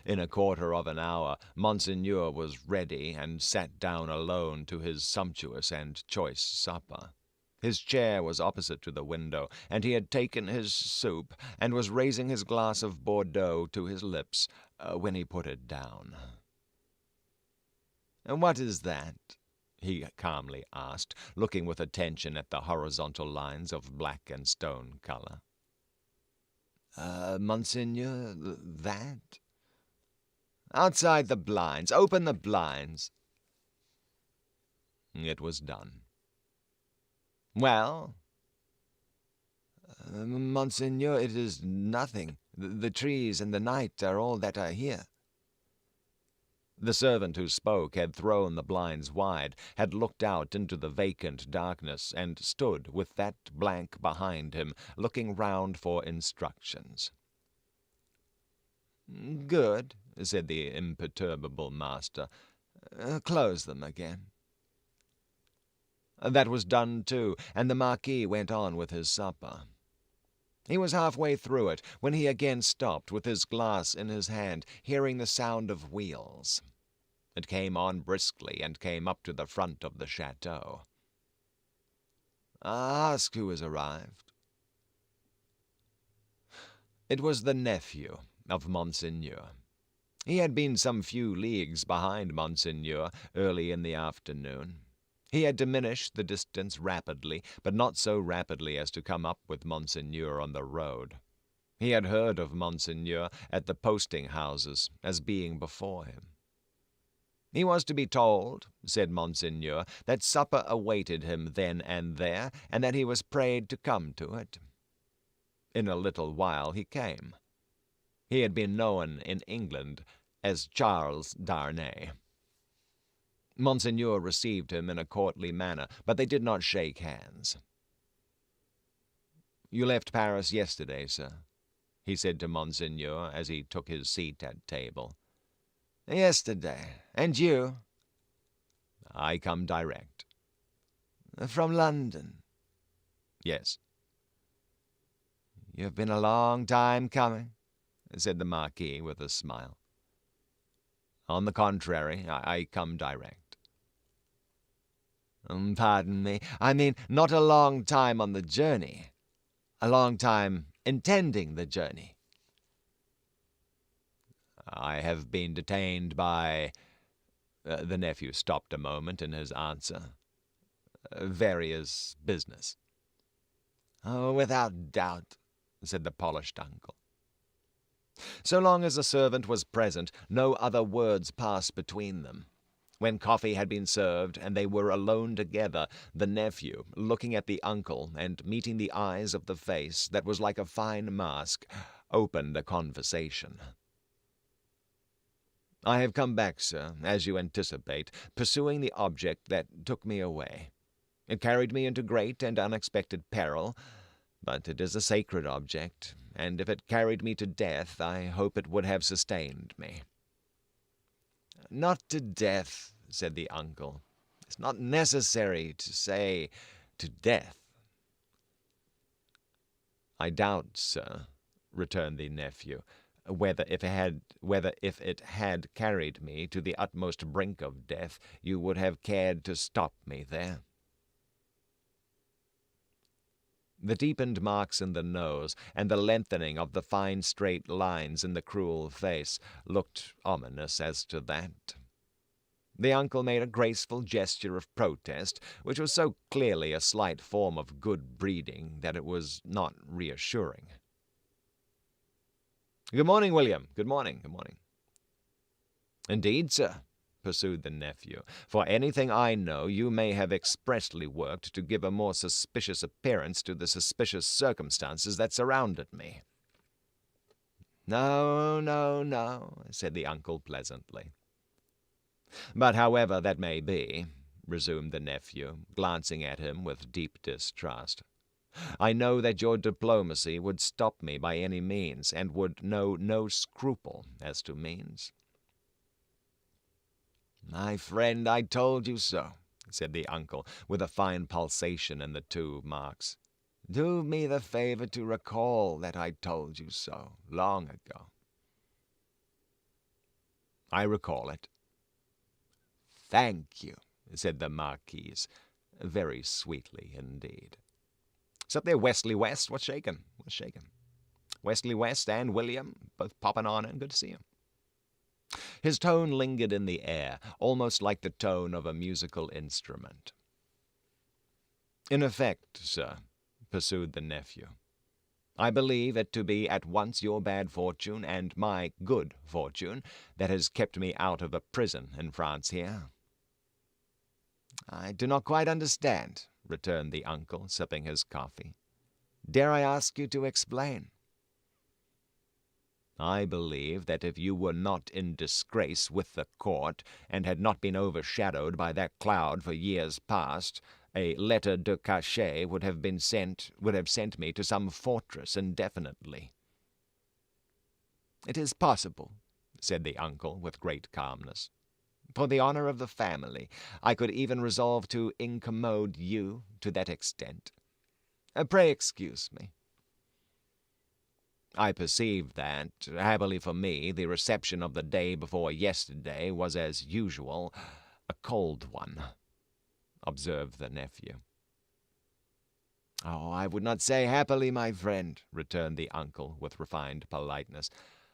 In a quarter of an hour, Monseigneur was ready and sat down alone to his sumptuous and choice supper. His chair was opposite to the window, and he had taken his soup and was raising his glass of Bordeaux to his lips when he put it down. "What is that?" he calmly asked, looking with attention at the horizontal lines of black and stone color. "Monseigneur, that?" "Outside the blinds. Open the blinds." It was done. "Well?" "Monseigneur, it is nothing. The trees and the night are all that are here." The servant who spoke had thrown the blinds wide, had looked out into the vacant darkness, and stood with that blank behind him, looking round for instructions. "Good," said the imperturbable master. "Close them again." That was done too, and the Marquis went on with his supper. He was halfway through it when he again stopped with his glass in his hand, hearing the sound of wheels. It came on briskly and came up to the front of the chateau. "Ask who has arrived." It was the nephew of Monseigneur. He had been some few leagues behind Monseigneur early in the afternoon. He had diminished the distance rapidly, but not so rapidly as to come up with Monseigneur on the road. He had heard of Monseigneur at the posting-houses as being before him. He was to be told, said Monseigneur, that supper awaited him then and there, and that he was prayed to come to it. In a little while he came. He had been known in England as Charles Darnay. Monseigneur received him in a courtly manner, but they did not shake hands. "You left Paris yesterday, sir," he said to Monseigneur as he took his seat at table. "Yesterday. And you?" "I come direct." "From London?" "Yes." "You've been a long time coming," said the Marquis with a smile. "On the contrary, I come direct." "Pardon me, I mean not a long time on the journey. A long time intending the journey." "I have been detained by The nephew stopped a moment in his answer. Various business. Oh, without doubt, said the polished uncle. So long as the servant was present, no other words passed between them. When coffee had been served, and they were alone together, the nephew, looking at the uncle, and meeting the eyes of the face that was like a fine mask, opened a conversation. I have come back, sir, as you anticipate, pursuing the object that took me away. It carried me into great and unexpected peril, but it is a sacred object, and if it carried me to death, I hope it would have sustained me. Not to death, said the uncle. It's not necessary to say to death. I doubt, sir, returned the nephew, whether if it had carried me to the utmost brink of death, you would have cared to stop me there. The deepened marks in the nose, and the lengthening of the fine straight lines in the cruel face, looked ominous as to that. The uncle made a graceful gesture of protest, which was so clearly a slight form of good breeding that it was not reassuring. "Good morning, William. Good morning, good morning." "Indeed, sir," pursued the nephew, "for anything I know, you may have expressly worked to give a more suspicious appearance to the suspicious circumstances that surrounded me." "No, no, no," said the uncle pleasantly. "But however that may be," resumed the nephew, glancing at him with deep distrust, "I know that your diplomacy would stop me by any means, and would know no scruple as to means." "My friend, I told you so," said the uncle, with a fine pulsation in the two marks. "Do me the favor to recall that I told you so long ago." "I recall it." "Thank you," said the Marquise, very sweetly indeed. "Is up there Wesley West? What's shaking? What's shaking? Wesley West and William, both popping on in. Good to see you." His tone lingered in the air, almost like the tone of a musical instrument. "In effect, sir," pursued the nephew, "I believe it to be at once your bad fortune and my good fortune that has kept me out of a prison in France here." "I do not quite understand," returned the uncle, sipping his coffee. "Dare I ask you to explain?" "I believe that if you were not in disgrace with the court, and had not been overshadowed by that cloud for years past, a lettre de cachet would have sent me to some fortress indefinitely." "It is possible," said the uncle with great calmness. "For the honor of the family, I could even resolve to incommode you to that extent. Pray excuse me." "I perceive that, happily for me, the reception of the day before yesterday was, as usual, a cold one," observed the nephew. "Oh, I would not say happily, my friend," returned the uncle with refined politeness.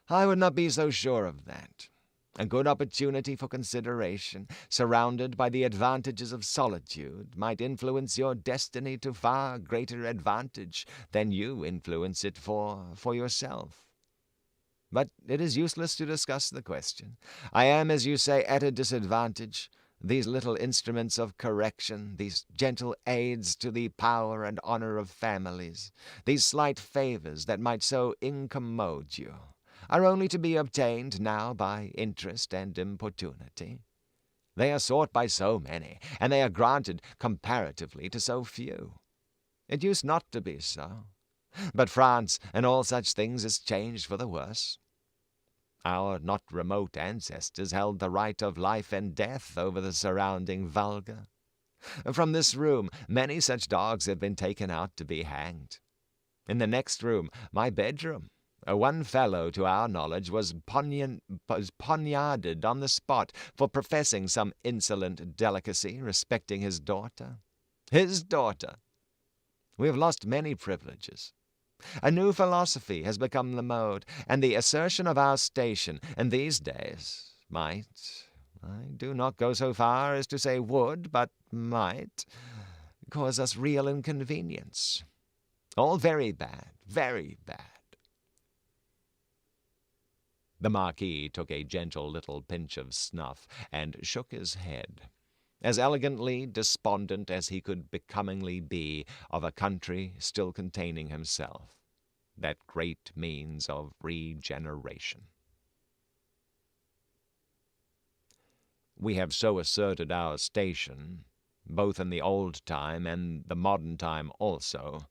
"I would not be so sure of that. A good opportunity for consideration, surrounded by the advantages of solitude, might influence your destiny to far greater advantage than you influence it for yourself. But it is useless to discuss the question. I am, as you say, at a disadvantage. These little instruments of correction, these gentle aids to the power and honor of families, these slight favors that might so incommode you, are only to be obtained now by interest and importunity. They are sought by so many, and they are granted comparatively to so few. It used not to be so. But France and all such things is changed for the worse. Our not remote ancestors held the right of life and death over the surrounding vulgar. From this room many such dogs have been taken out to be hanged. In the next room, my bedroom, one fellow, to our knowledge, was poniarded on the spot for professing some insolent delicacy respecting his daughter. His daughter! We have lost many privileges. A new philosophy has become the mode, and the assertion of our station in these days might, I do not go so far as to say would, but might, cause us real inconvenience. All very bad, very bad." The Marquis took a gentle little pinch of snuff and shook his head, as elegantly despondent as he could becomingly be of a country still containing himself, that great means of regeneration. "We have so asserted our station, both in the old time and the modern time also,"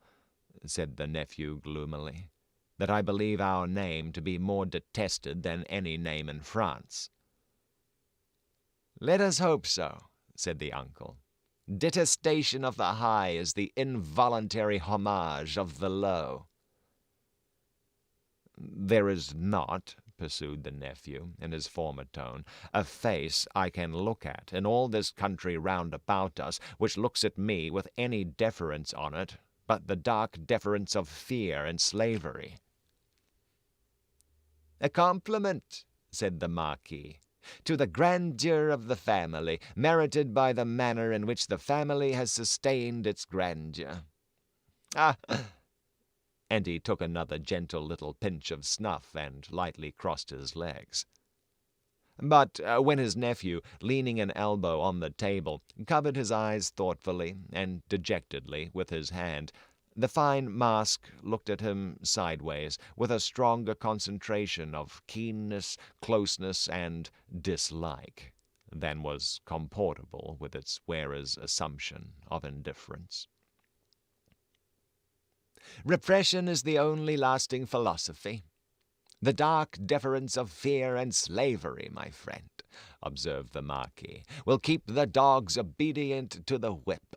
said the nephew gloomily, "that I believe our name to be more detested than any name in France." "Let us hope so," said the uncle. "Detestation of the high is the involuntary homage of the low." "There is not," pursued the nephew, in his former tone, "a face I can look at in all this country round about us, which looks at me with any deference on it, but the dark deference of fear and slavery." "A compliment," said the Marquis, "to the grandeur of the family, merited by the manner in which the family has sustained its grandeur. Ah!" And he took another gentle little pinch of snuff and lightly crossed his legs. But when his nephew, leaning an elbow on the table, covered his eyes thoughtfully and dejectedly with his hand, the fine mask looked at him sideways with a stronger concentration of keenness, closeness, and dislike than was comportable with its wearer's assumption of indifference. "Repression is the only lasting philosophy. The dark deference of fear and slavery, my friend," observed the Marquis, "will keep the dogs obedient to the whip,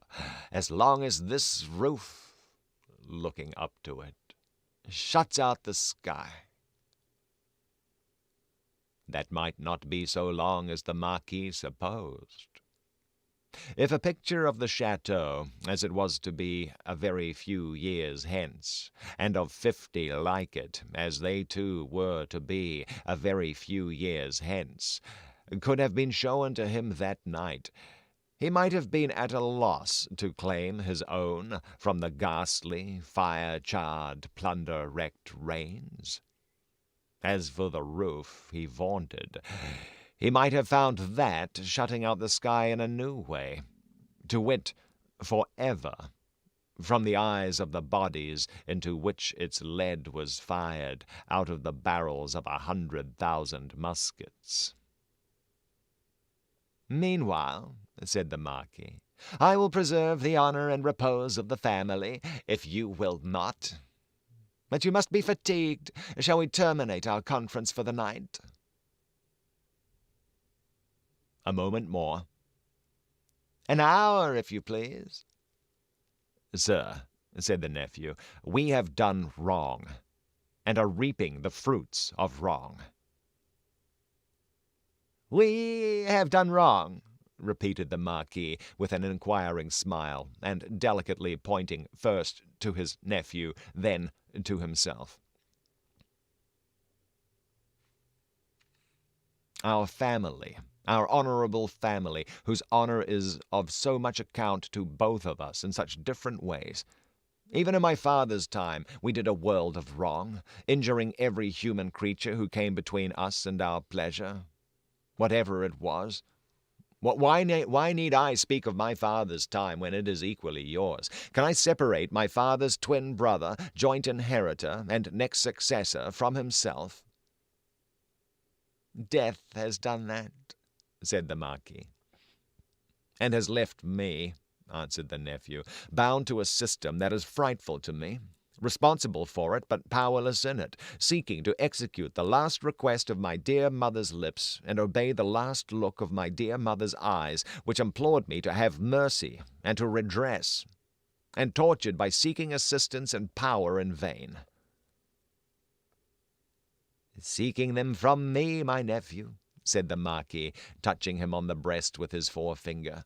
as long as this roof," looking up to it, "shuts out the sky." That might not be so long as the Marquis supposed. If a picture of the chateau, as it was to be a very few years hence, and of 50 like it, as they too were to be a very few years hence, could have been shown to him that night, he might have been at a loss to claim his own from the ghastly, fire-charred, plunder-wrecked rains. As for the roof he vaunted, he might have found that shutting out the sky in a new way, to wit, forever, from the eyes of the bodies into which its lead was fired out of the barrels of 100,000 muskets. "Meanwhile," said the Marquis, "I will preserve the honor and repose of the family, if you will not. But you must be fatigued. Shall we terminate our conference for the night?" "A moment more." "An hour, if you please." "Sir," said the nephew, "we have done wrong, and are reaping the fruits of wrong." "We have done wrong," repeated the Marquis with an inquiring smile, and delicately pointing first to his nephew, then to himself. "Our family, our honorable family, whose honor is of so much account to both of us in such different ways. Even in my father's time we did a world of wrong, injuring every human creature who came between us and our pleasure, whatever it was. Why need I speak of my father's time when it is equally yours? Can I separate my father's twin brother, joint inheritor, and next successor from himself?" "Death has done that," said the Marquis. "And has left me," answered the nephew, "bound to a system that is frightful to me, responsible for it but powerless in it, seeking to execute the last request of my dear mother's lips and obey the last look of my dear mother's eyes, which implored me to have mercy and to redress, and tortured by seeking assistance and power in vain." "Seeking them from me, my nephew," said the Marquis, touching him on the breast with his forefinger.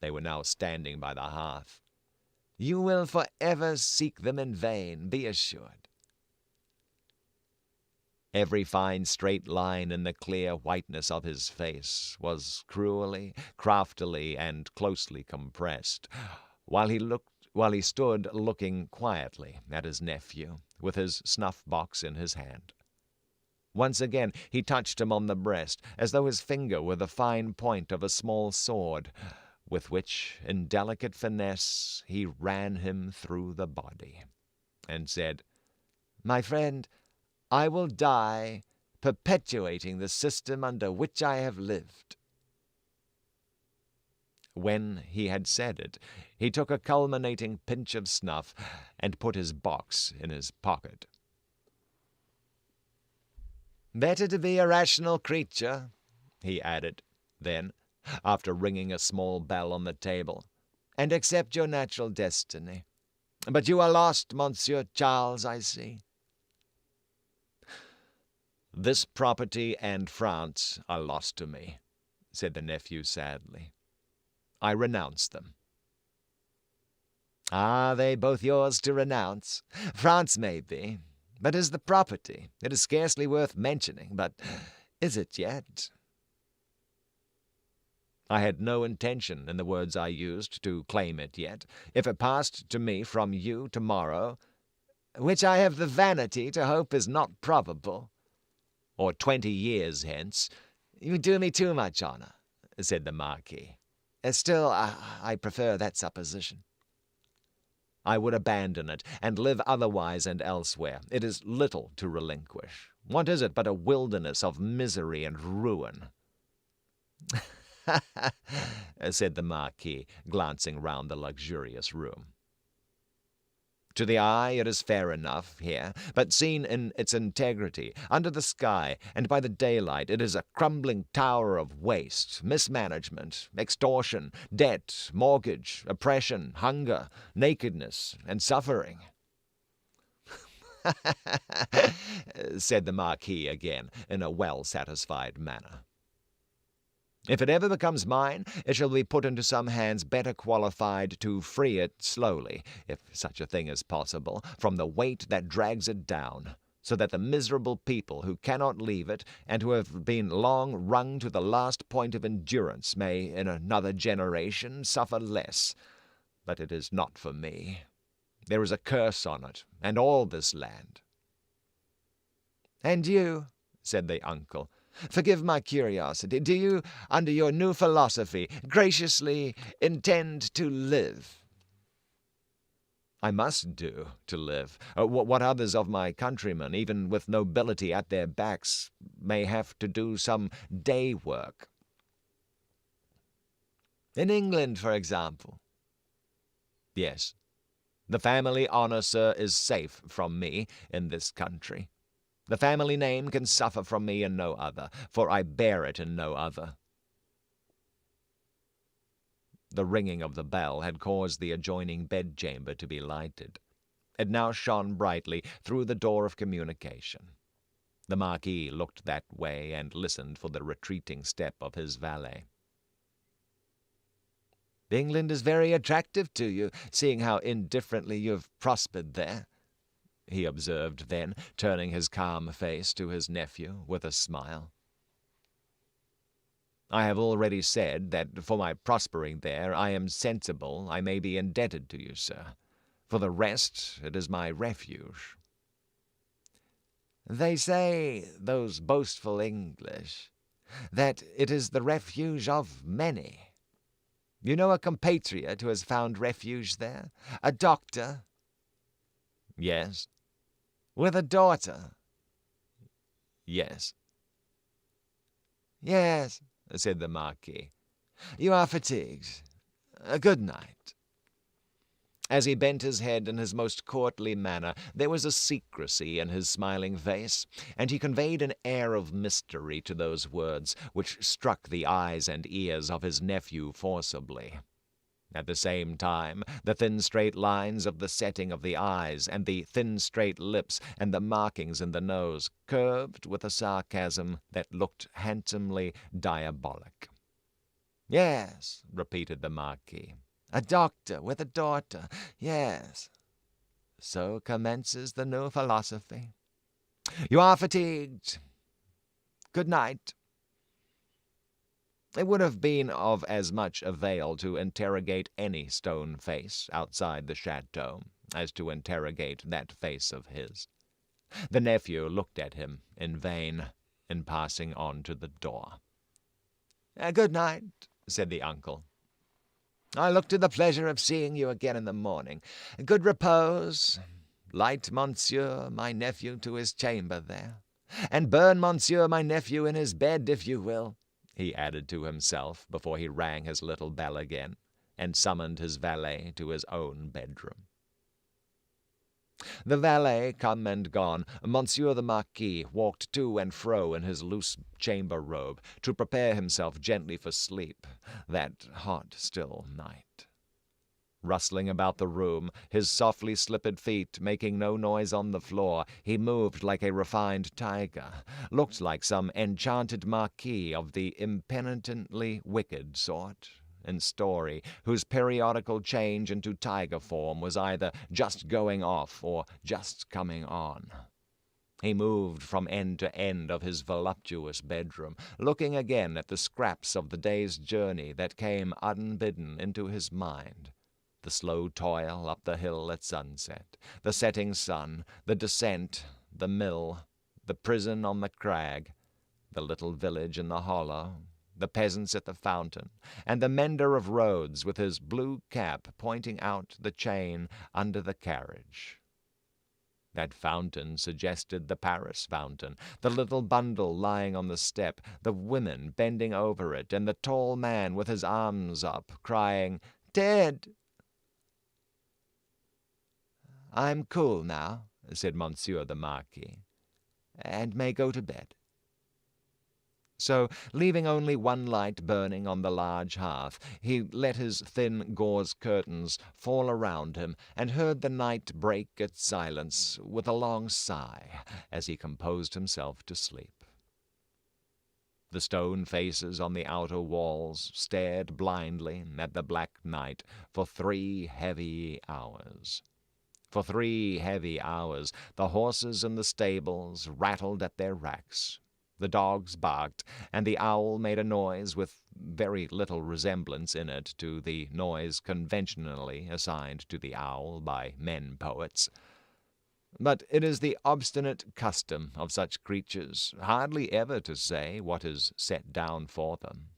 They were now standing by the hearth. "You will forever seek them in vain, be assured." Every fine straight line in the clear whiteness of his face was cruelly, craftily, and closely compressed, while he stood looking quietly at his nephew, with his snuff-box in his hand. Once again he touched him on the breast, as though his finger were the fine point of a small sword, with which, in delicate finesse, he ran him through the body, and said, "My friend, I will die perpetuating the system under which I have lived." When he had said it, he took a culminating pinch of snuff and put his box in his pocket. "Better to be a rational creature," he added, then, after ringing a small bell on the table, "and accept your natural destiny. But you are lost, Monsieur Charles, I see." "This property and France are lost to me," said the nephew sadly. "I renounce them." "Ah, they both yours to renounce. France may be, but is the property? It is scarcely worth mentioning, but is it yet?" I had no intention, in the words I used, to claim it yet. If it passed to me from you tomorrow, which I have the vanity to hope is not probable, or 20 years hence, you do me too much honor, said the Marquis. Still, I prefer that supposition. I would abandon it, and live otherwise and elsewhere. It is little to relinquish. What is it but a wilderness of misery and ruin? Said the Marquis, glancing round the luxurious room. To the eye it is fair enough here, but seen in its integrity, under the sky, and by the daylight, it is a crumbling tower of waste, mismanagement, extortion, debt, mortgage, oppression, hunger, nakedness, and suffering. Said the Marquis again, in a well-satisfied manner. If it ever becomes mine, it shall be put into some hands better qualified to free it slowly, if such a thing is possible, from the weight that drags it down, so that the miserable people who cannot leave it, and who have been long wrung to the last point of endurance, may, in another generation, suffer less. But it is not for me. There is a curse on it, and all this land. And you, said the uncle, forgive my curiosity, do you, under your new philosophy, graciously intend to live? I must do to live what others of my countrymen, even with nobility at their backs, may have to do some day work. In England, for example? Yes. The family honor, sir, is safe from me in this country. The family name can suffer from me in no other, for I bear it in no other. The ringing of the bell had caused the adjoining bedchamber to be lighted. It now shone brightly through the door of communication. The Marquis looked that way and listened for the retreating step of his valet. England is very attractive to you, seeing how indifferently you have prospered there, he observed then, turning his calm face to his nephew with a smile. I have already said that for my prospering there I am sensible I may be indebted to you, sir. For the rest, it is my refuge. They say, those boastful English, that it is the refuge of many. You know a compatriot who has found refuge there? A doctor? Yes. With a daughter? Yes. Yes, said the Marquis. You are fatigued. Good night. As he bent his head in his most courtly manner, there was a secrecy in his smiling face, and he conveyed an air of mystery to those words which struck the eyes and ears of his nephew forcibly. At the same time, the thin straight lines of the setting of the eyes, and the thin straight lips, and the markings in the nose, curved with a sarcasm that looked handsomely diabolic. Yes, repeated the Marquis. A doctor with a daughter, yes. So commences the new philosophy. You are fatigued. Good night." It would have been of as much avail to interrogate any stone face outside the chateau as to interrogate that face of his. The nephew looked at him in vain, in passing on to the door. "Good night," said the uncle. "I look to the pleasure of seeing you again in the morning. Good repose. Light monsieur, my nephew, to his chamber there, and burn monsieur, my nephew, in his bed, if you will," he added to himself before he rang his little bell again, and summoned his valet to his own bedroom. The valet come and gone, Monsieur the Marquis walked to and fro in his loose chamber robe to prepare himself gently for sleep, that hot, still night. Rustling about the room, his softly slipped feet making no noise on the floor, he moved like a refined tiger, looked like some enchanted marquis of the impenitently wicked sort in story, whose periodical change into tiger form was either just going off or just coming on. He moved from end to end of his voluptuous bedroom, looking again at the scraps of the day's journey that came unbidden into his mind. The slow toil up the hill at sunset, the setting sun, the descent, the mill, the prison on the crag, the little village in the hollow, the peasants at the fountain, and the mender of roads with his blue cap pointing out the chain under the carriage. That fountain suggested the Paris fountain, the little bundle lying on the step, the women bending over it, and the tall man with his arms up, crying, "Ted!" "I'm cool now," said Monsieur the Marquis, "and may go to bed." So, leaving only one light burning on the large hearth, he let his thin gauze curtains fall around him, and heard the night break its silence with a long sigh as he composed himself to sleep. The stone faces on the outer walls stared blindly at the black night for 3 heavy hours. For 3 heavy hours the horses in the stables rattled at their racks. The dogs barked, and the owl made a noise with very little resemblance in it to the noise conventionally assigned to the owl by men poets. But it is the obstinate custom of such creatures hardly ever to say what is set down for them.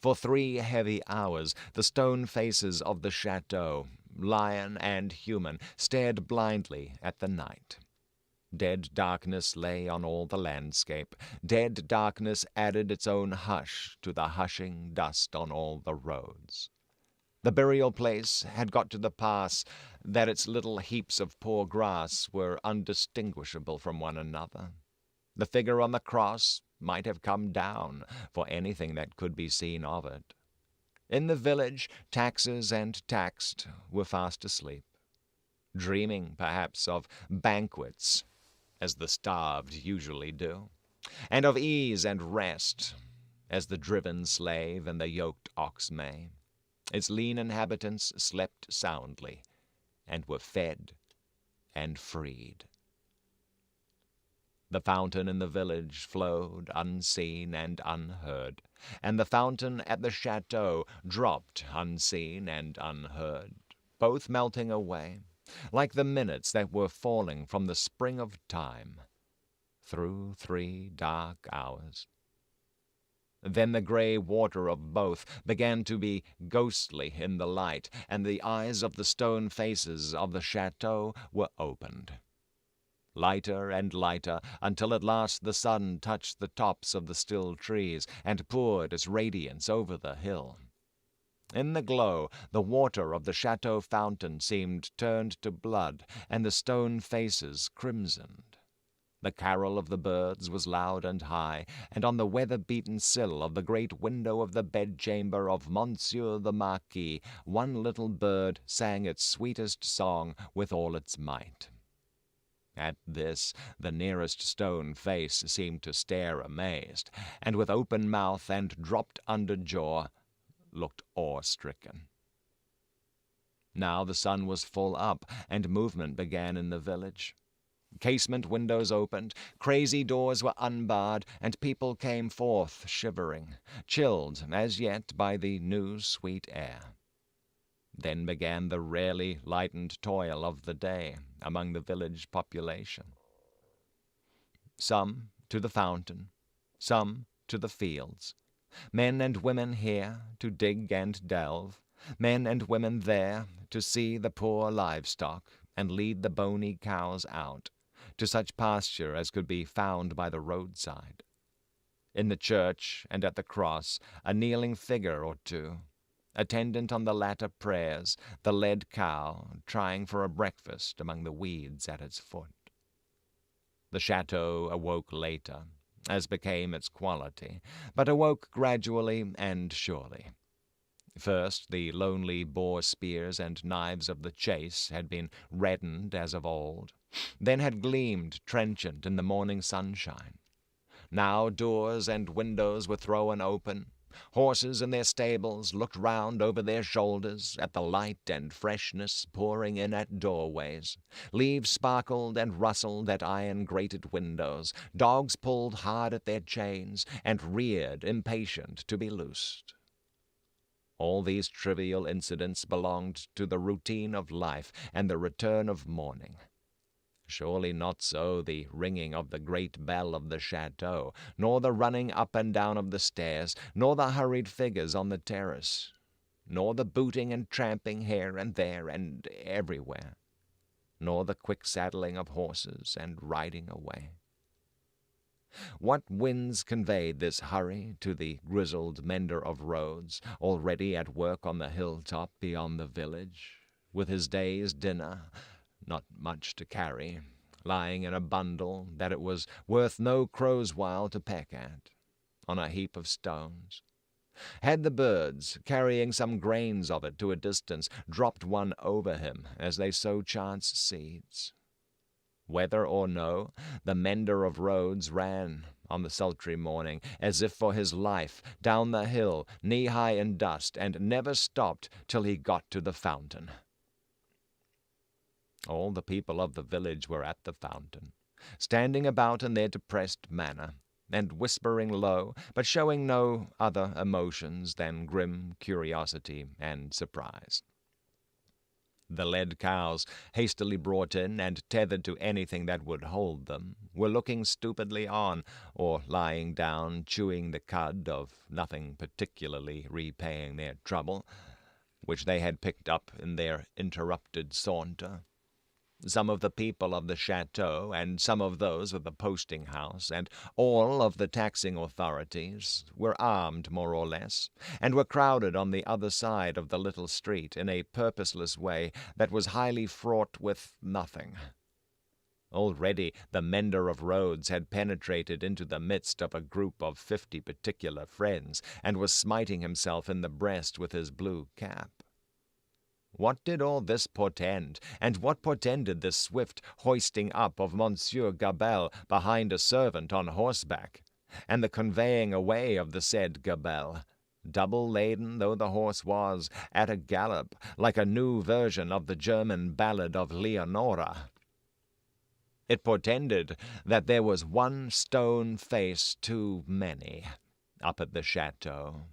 For 3 heavy hours the stone faces of the chateau, lion and human, stared blindly at the night. Dead darkness lay on all the landscape. Dead darkness added its own hush to the hushing dust on all the roads. The burial place had got to the pass that its little heaps of poor grass were undistinguishable from one another. The figure on the cross might have come down for anything that could be seen of it. In the village, taxes and taxed were fast asleep, dreaming, perhaps, of banquets, as the starved usually do, and of ease and rest, as the driven slave and the yoked ox may. Its lean inhabitants slept soundly, and were fed and freed. The fountain in the village flowed unseen and unheard, and the fountain at the chateau dropped unseen and unheard, both melting away, like the minutes that were falling from the spring of time, through 3 dark hours. Then the grey water of both began to be ghostly in the light, and the eyes of the stone faces of the chateau were opened. Lighter and lighter, until at last the sun touched the tops of the still trees and poured its radiance over the hill. In the glow, the water of the chateau fountain seemed turned to blood, and the stone faces crimsoned. The carol of the birds was loud and high, and on the weather-beaten sill of the great window of the bedchamber of Monsieur the Marquis, one little bird sang its sweetest song with all its might. At this, the nearest stone face seemed to stare amazed, and with open mouth and dropped under jaw, looked awe-stricken. Now the sun was full up, and movement began in the village. Casement windows opened, crazy doors were unbarred, and people came forth shivering, chilled as yet by the new sweet air. Then began the rarely lightened toil of the day among the village population. Some to the fountain, some to the fields, men and women here to dig and delve, men and women there to see the poor livestock and lead the bony cows out to such pasture as could be found by the roadside. In the church and at the cross, a kneeling figure or two, attendant on the latter prayers, the led cow trying for a breakfast among the weeds at its foot. The chateau awoke later, as became its quality, but awoke gradually and surely. First, the lonely boar spears and knives of the chase had been reddened as of old, then had gleamed trenchant in the morning sunshine. Now doors and windows were thrown open. Horses in their stables looked round over their shoulders at the light and freshness pouring in at doorways. Leaves sparkled and rustled at iron-grated windows. Dogs pulled hard at their chains and reared, impatient to be loosed. All these trivial incidents belonged to the routine of life and the return of morning. Surely not so the ringing of the great bell of the chateau, nor the running up and down of the stairs, nor the hurried figures on the terrace, nor the booting and tramping here and there and everywhere, nor the quick saddling of horses and riding away. What winds conveyed this hurry to the grizzled mender of roads, already at work on the hilltop beyond the village, with his day's dinner, not much to carry, lying in a bundle that it was worth no crow's while to peck at, on a heap of stones? Had the birds, carrying some grains of it to a distance, dropped one over him as they sow chance seeds? Whether or no, the mender of roads ran on the sultry morning, as if for his life, down the hill, knee-high in dust, and never stopped till he got to the fountain. All the people of the village were at the fountain, standing about in their depressed manner, and whispering low, but showing no other emotions than grim curiosity and surprise. The led cows, hastily brought in and tethered to anything that would hold them, were looking stupidly on, or lying down, chewing the cud of nothing particularly repaying their trouble, which they had picked up in their interrupted saunter. Some of the people of the chateau, and some of those of the posting-house, and all of the taxing authorities, were armed more or less, and were crowded on the other side of the little street in a purposeless way that was highly fraught with nothing. Already the mender of roads had penetrated into the midst of a group of 50 particular friends, and was smiting himself in the breast with his blue cap. What did all this portend, and what portended this swift hoisting up of Monsieur Gabelle behind a servant on horseback, and the conveying away of the said Gabelle, double laden though the horse was, at a gallop, like a new version of the German ballad of Leonora? It portended that there was one stone face too many up at the chateau.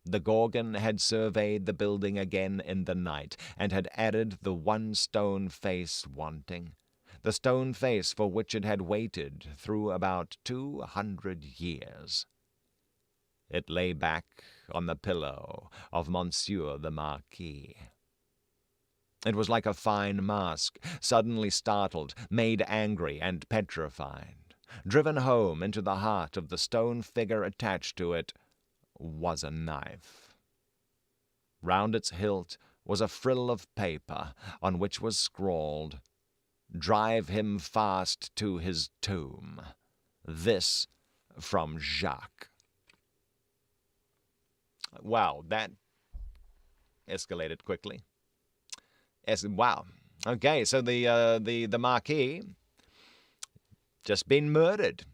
The Gorgon had surveyed the building again in the night, and had added the one stone face wanting, the stone face for which it had waited through about 200 years. It lay back on the pillow of Monsieur the Marquis. It was like a fine mask, suddenly startled, made angry and petrified. Driven home into the heart of the stone figure attached to it was a knife. Round its hilt was a frill of paper, on which was scrawled, "Drive him fast to his tomb. This from Jacques." Wow, that escalated quickly. Wow. Okay, so the Marquis just been murdered.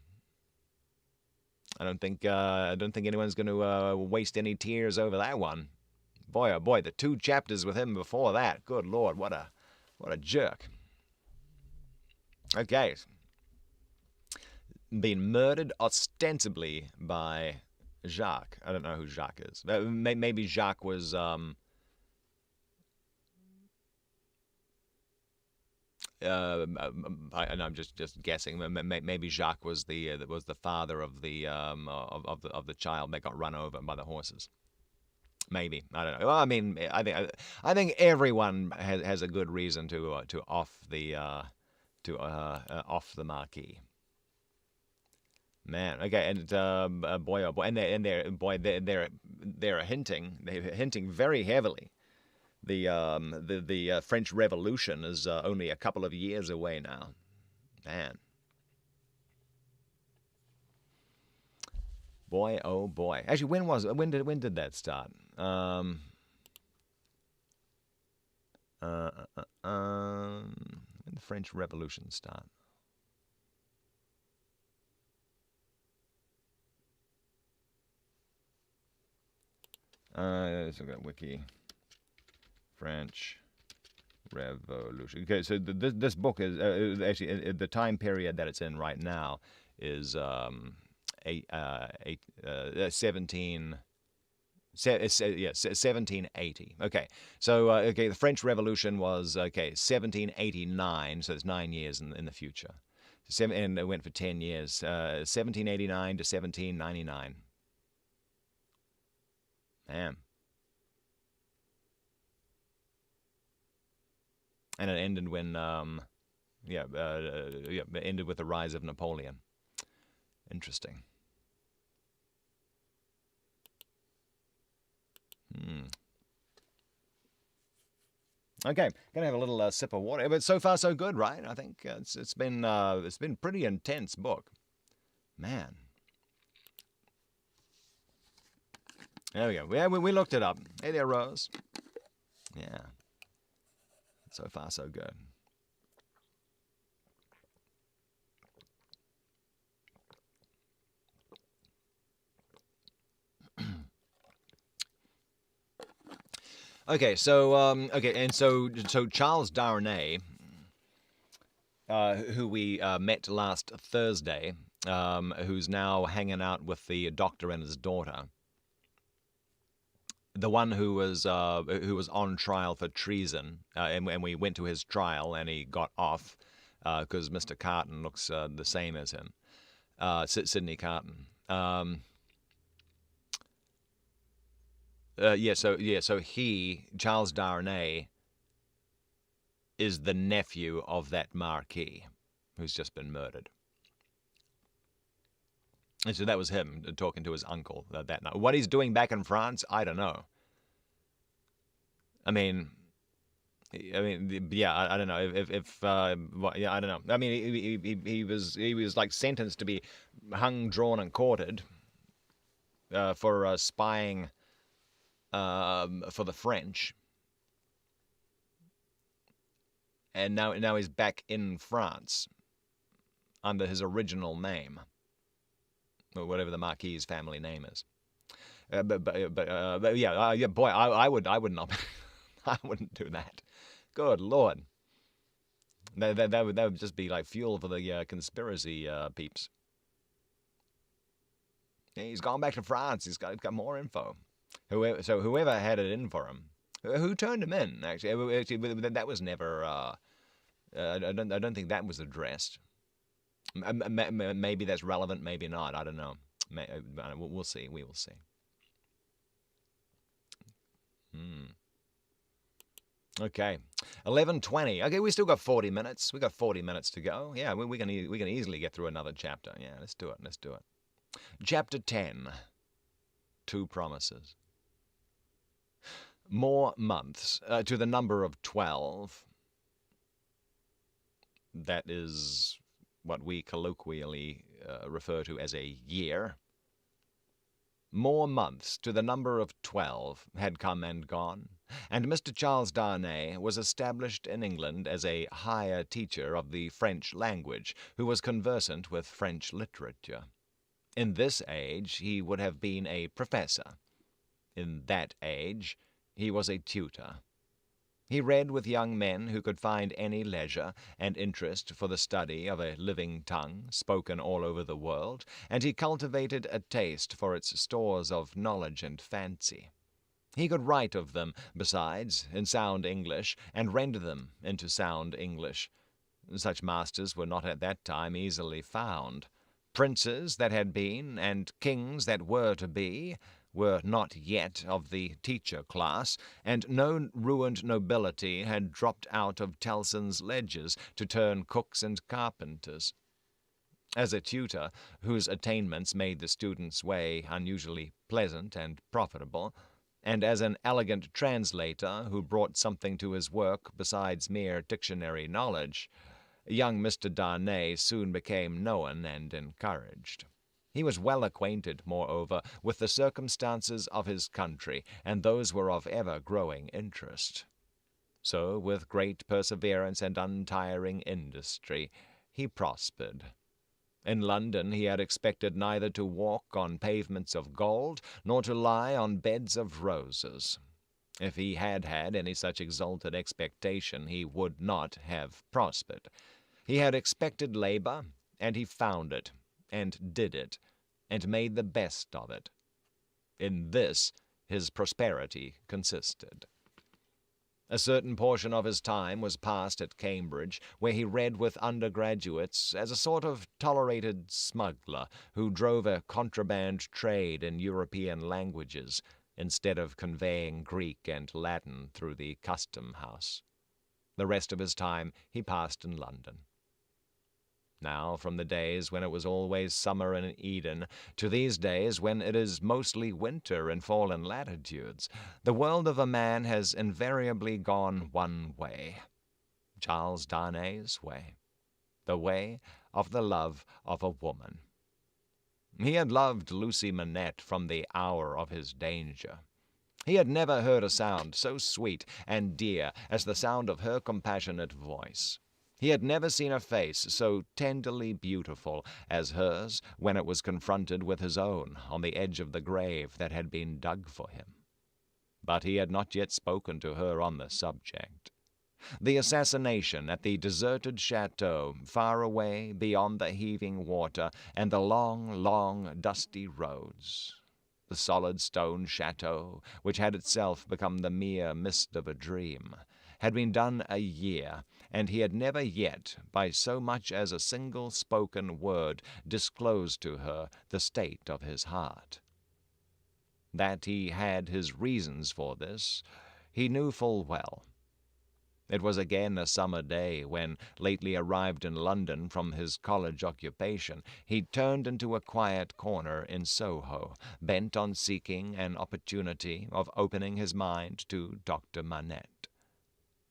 I don't think anyone's going to waste any tears over that one. Boy, oh boy, the 2 chapters with him before that. Good Lord, what a jerk. Okay. Been murdered ostensibly by Jacques. I don't know who Jacques is. Maybe Jacques was and I'm just guessing. Maybe Jacques was the father of the child that got run over by the horses. Maybe, I don't know. Well, I mean, I think everyone has a good reason to off the off the marquee. Man, okay, and boy, oh boy, they're hinting very heavily. The French Revolution is only a couple of years away now. Man, boy, oh boy. Actually, when did that start? When did the French Revolution start? Let's look at Wiki. French Revolution. Okay, so this book is actually the time period that it's in right now is 1780. Okay, so okay, the French Revolution was 1789, so it's 9 years in the future. And it went for 10 years, 1789 to 1799. Man. And it ended when, it ended with the rise of Napoleon. Interesting. Okay, gonna have a little sip of water, but so far so good, right? I think it's been pretty intense book, man. There we go. Yeah, we looked it up. Hey there, Rose. Yeah. So far, so good. Okay, so Charles Darnay, who we met last Thursday, who's now hanging out with the doctor and his daughter. The one who was on trial for treason, and we went to his trial, and he got off because Mr. Carton looks the same as him, Sidney Carton. So he, Charles Darnay, is the nephew of that Marquis who's just been murdered. And so that was him talking to his uncle that night. What he's doing back in France, I don't know. I mean, yeah, I don't know I don't know. I mean, he was like sentenced to be hung, drawn, and quartered for spying for the French, and now he's back in France under his original name, or whatever the Marquis' family name is. But yeah, boy, I would not, I wouldn't do that. Good Lord, that would just be like fuel for the conspiracy peeps. Yeah, he's gone back to France. He's got more info. Whoever had it in for him, who turned him in? Actually, that was never. I don't think that was addressed. Maybe that's relevant. Maybe not. I don't know. We'll see. We will see. Okay, 11:20. Okay, we still got 40 minutes. We got 40 minutes to go. Yeah, we can easily get through another chapter. Yeah, let's do it. Chapter 10. Two promises. More months to the number of 12. That is what we colloquially refer to as a year. More months to the number of 12 had come and gone, and Mr. Charles Darnay was established in England as a higher teacher of the French language, who was conversant with French literature. In this age he would have been a professor. In that age he was a tutor. He read with young men who could find any leisure and interest for the study of a living tongue spoken all over the world, and he cultivated a taste for its stores of knowledge and fancy. He could write of them, besides, in sound English, and render them into sound English. Such masters were not at that time easily found. Princes that had been, and kings that were to be, were not yet of the teacher class, and no ruined nobility had dropped out of Tellson's ledgers to turn cooks and carpenters. As a tutor, whose attainments made the student's way unusually pleasant and profitable, and as an elegant translator who brought something to his work besides mere dictionary knowledge, young Mr. Darnay soon became known and encouraged. He was well acquainted, moreover, with the circumstances of his country, and those were of ever-growing interest. So, with great perseverance and untiring industry, he prospered. In London he had expected neither to walk on pavements of gold, nor to lie on beds of roses. If he had had any such exalted expectation, he would not have prospered. He had expected labor, and he found it, and did it, and made the best of it. In this his prosperity consisted. A certain portion of his time was passed at Cambridge, where he read with undergraduates as a sort of tolerated smuggler who drove a contraband trade in European languages, instead of conveying Greek and Latin through the custom house. The rest of his time he passed in London. Now, from the days when it was always summer in Eden, to these days when it is mostly winter in foreign latitudes, the world of a man has invariably gone one way, Charles Darnay's way, the way of the love of a woman. He had loved Lucie Manette from the hour of his danger. He had never heard a sound so sweet and dear as the sound of her compassionate voice. He had never seen a face so tenderly beautiful as hers when it was confronted with his own on the edge of the grave that had been dug for him. But he had not yet spoken to her on the subject. The assassination at the deserted chateau, far away beyond the heaving water and the long, long, dusty roads. The solid stone chateau, which had itself become the mere mist of a dream, had been done a year, and he had never yet, by so much as a single spoken word, disclosed to her the state of his heart. That he had his reasons for this, he knew full well. It was again a summer day when, lately arrived in London from his college occupation, he turned into a quiet corner in Soho, bent on seeking an opportunity of opening his mind to Dr. Manette.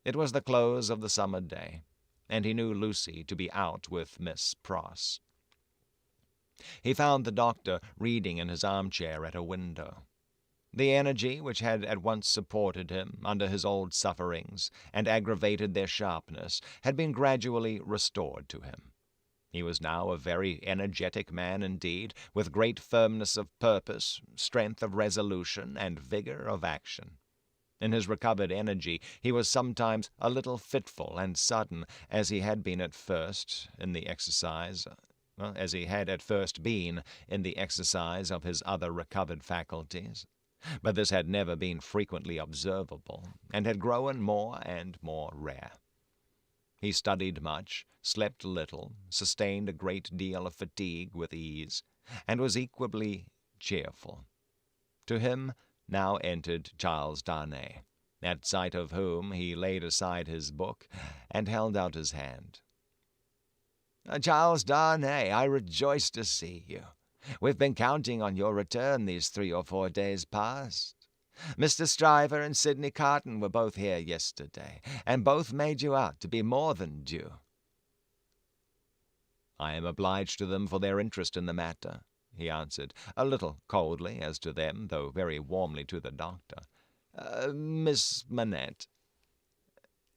It was the close of the summer day, and he knew Lucie to be out with Miss Pross. He found the doctor reading in his armchair at a window. The energy which had at once supported him under his old sufferings and aggravated their sharpness had been gradually restored to him. He was now a very energetic man indeed, with great firmness of purpose, strength of resolution, and vigor of action. In his recovered energy he was sometimes a little fitful and sudden, as he had been at first in the exercise of his other recovered faculties. But this had never been frequently observable, and had grown more and more rare. He studied much, slept little, sustained a great deal of fatigue with ease, and was equably cheerful. To him now entered Charles Darnay, at sight of whom he laid aside his book and held out his hand. "Charles Darnay, I rejoice to see you. We've been counting on your return these 3 or 4 days past. Mr. Stryver and Sidney Carton were both here yesterday, and both made you out to be more than due." "I am obliged to them for their interest in the matter," he answered, a little coldly as to them, though very warmly to the doctor. "Miss Manette?"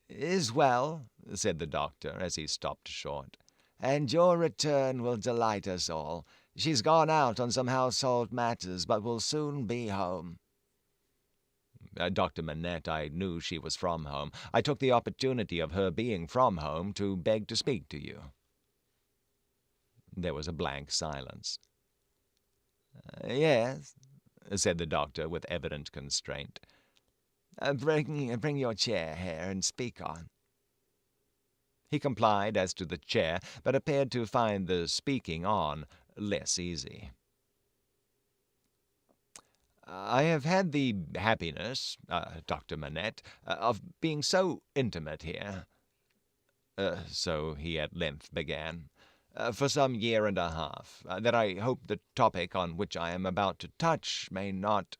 "Is well," said the doctor, as he stopped short, "and your return will delight us all. She's gone out on some household matters, but will soon be home." Dr. Manette, I knew she was from home. I took the opportunity of her being from home to beg to speak to you." There was a blank silence. "Yes," said the doctor with evident constraint. Bring your chair here and speak on." He complied as to the chair, but appeared to find the speaking on less easy. "I have had the happiness, Dr. Manette, of being so intimate here," so he at length began, "for some year and a half, that I hope the topic on which I am about to touch may not—"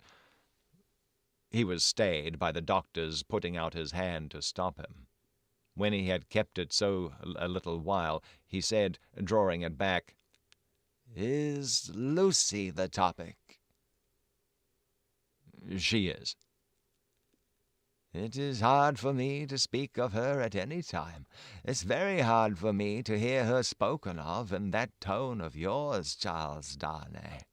He was stayed by the doctor's putting out his hand to stop him. When he had kept it so a little while, he said, drawing it back, "Is Lucie the topic?" "She is." "It is hard for me to speak of her at any time. It's very hard for me to hear her spoken of in that tone of yours, Charles Darnay."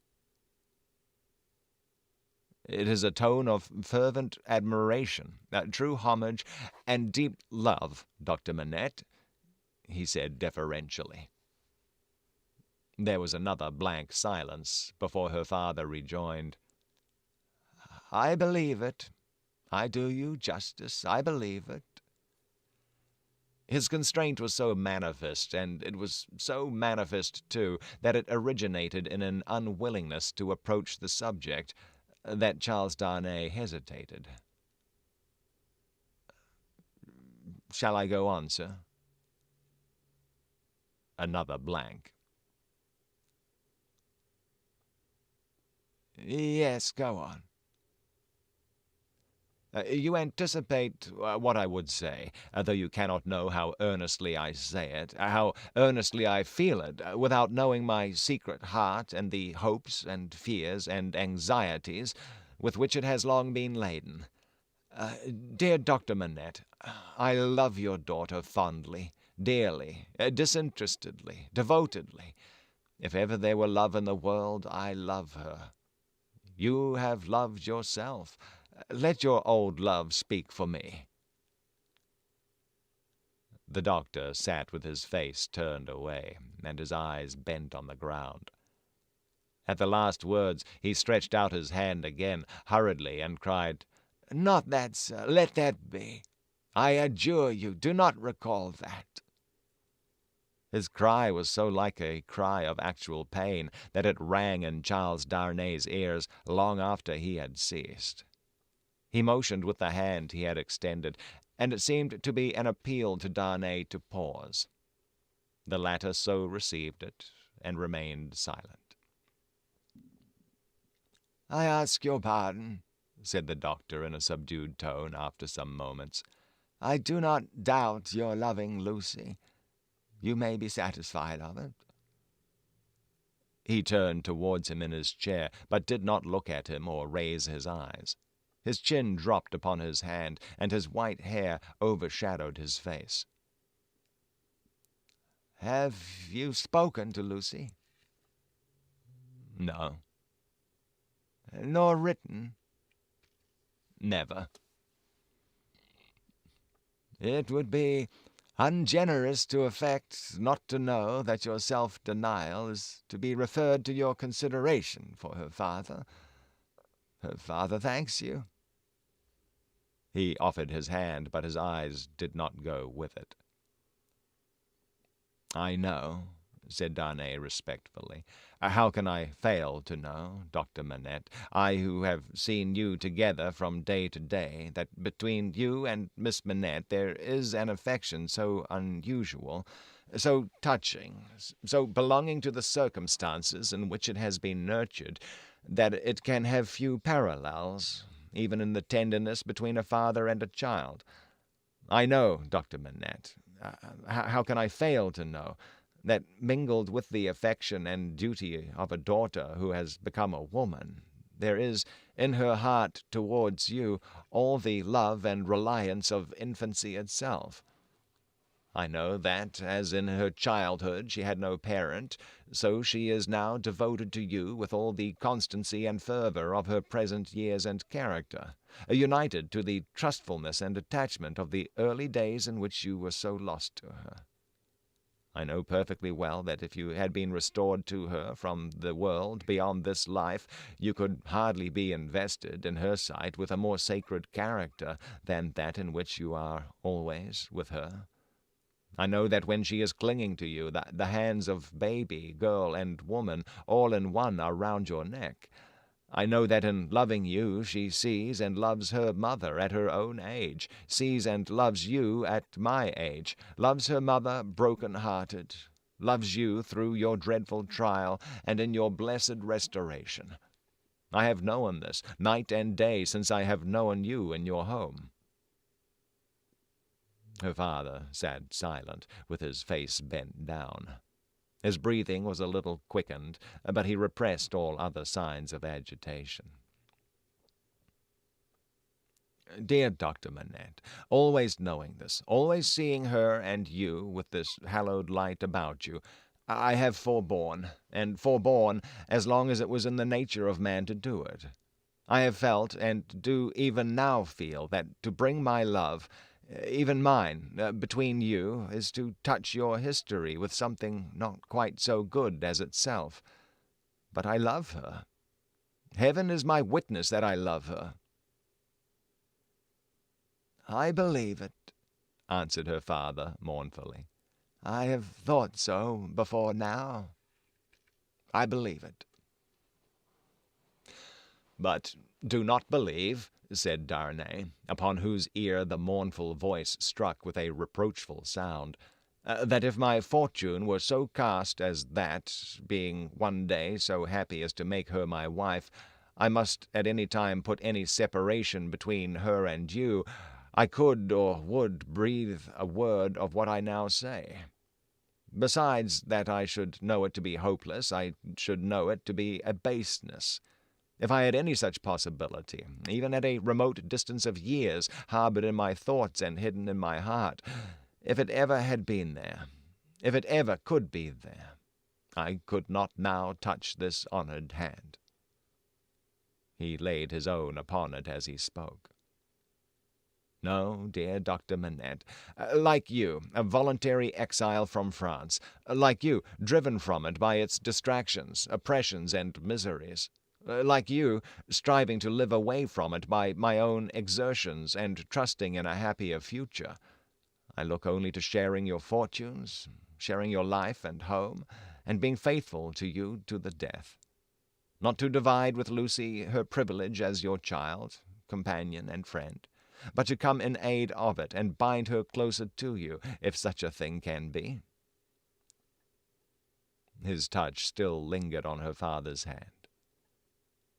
"It is a tone of fervent admiration, true homage, and deep love, Dr. Manette," he said deferentially. There was another blank silence before her father rejoined, "I believe it. I do you justice. I believe it." His constraint was so manifest, and it was so manifest, too, that it originated in an unwillingness to approach the subject, that Charles Darnay hesitated. "Shall I go on, sir?" Another blank. "Yes, go on." "You anticipate what I would say, though you cannot know how earnestly I say it, how earnestly I feel it, without knowing my secret heart and the hopes and fears and anxieties with which it has long been laden. Dear Dr. Manette, I love your daughter fondly, dearly, disinterestedly, devotedly. If ever there were love in the world, I love her. You have loved yourself. Let your old love speak for me." The doctor sat with his face turned away, and his eyes bent on the ground. At the last words he stretched out his hand again, hurriedly, and cried, "Not that, sir. Let that be. I adjure you, do not recall that." His cry was so like a cry of actual pain that it rang in Charles Darnay's ears long after he had ceased. He motioned with the hand he had extended, and it seemed to be an appeal to Darnay to pause. The latter so received it, and remained silent. "I ask your pardon," said the doctor in a subdued tone after some moments. "I do not doubt your loving Lucie. You may be satisfied of it." He turned towards him in his chair, but did not look at him or raise his eyes. His chin dropped upon his hand, and his white hair overshadowed his face. "Have you spoken to Lucie?" "No." "Nor written?" "Never." "It would be ungenerous to affect not to know that your self-denial is to be referred to your consideration for her father. Her father thanks you." He offered his hand, but his eyes did not go with it. "I know," said Darnay respectfully. "How can I fail to know, Dr. Manette, I who have seen you together from day to day, that between you and Miss Manette there is an affection so unusual, so touching, so belonging to the circumstances in which it has been nurtured, that it can have few parallels, even in the tenderness between a father and a child. I know, Dr. Manette, how can I fail to know, that mingled with the affection and duty of a daughter who has become a woman, there is in her heart towards you all the love and reliance of infancy itself. I know that, as in her childhood she had no parent, so she is now devoted to you with all the constancy and fervor of her present years and character. united to the trustfulness and attachment of the early days in which you were so lost to her. I know perfectly well that if you had been restored to her from the world beyond this life, you could hardly be invested, in her sight, with a more sacred character than that in which you are always with her. I know that when she is clinging to you, the hands of baby, girl, and woman, all in one, are round your neck. I know that in loving you she sees and loves her mother at her own age, sees and loves you at my age, loves her mother broken-hearted, loves you through your dreadful trial and in your blessed restoration. I have known this night and day since I have known you in your home." Her father sat silent, with his face bent down. His breathing was a little quickened, but he repressed all other signs of agitation. "Dear Dr. Manette, always knowing this, always seeing her and you with this hallowed light about you, I have forborne, and forborne as long as it was in the nature of man to do it. I have felt, and do even now feel, that to bring my love, even mine, between you, is to touch your history with something not quite so good as itself. But I love her. Heaven is my witness that I love her." "I believe it," answered her father mournfully. "I have thought so before now. I believe it." "But do not believe," said Darnay, upon whose ear the mournful voice struck with a reproachful sound, "that if my fortune were so cast as that, being one day so happy as to make her my wife, I must at any time put any separation between her and you, I could or would breathe a word of what I now say. Besides that I should know it to be hopeless, I should know it to be a baseness. If I had any such possibility, even at a remote distance of years, harbored in my thoughts and hidden in my heart, if it ever had been there, if it ever could be there, I could not now touch this honored hand." He laid his own upon it as he spoke. "No, dear Dr. Manette, like you, a voluntary exile from France, like you, driven from it by its distractions, oppressions, and miseries, like you, striving to live away from it by my own exertions and trusting in a happier future, I look only to sharing your fortunes, sharing your life and home, and being faithful to you to the death. Not to divide with Lucie her privilege as your child, companion, and friend, but to come in aid of it and bind her closer to you, if such a thing can be." His touch still lingered on her father's hand.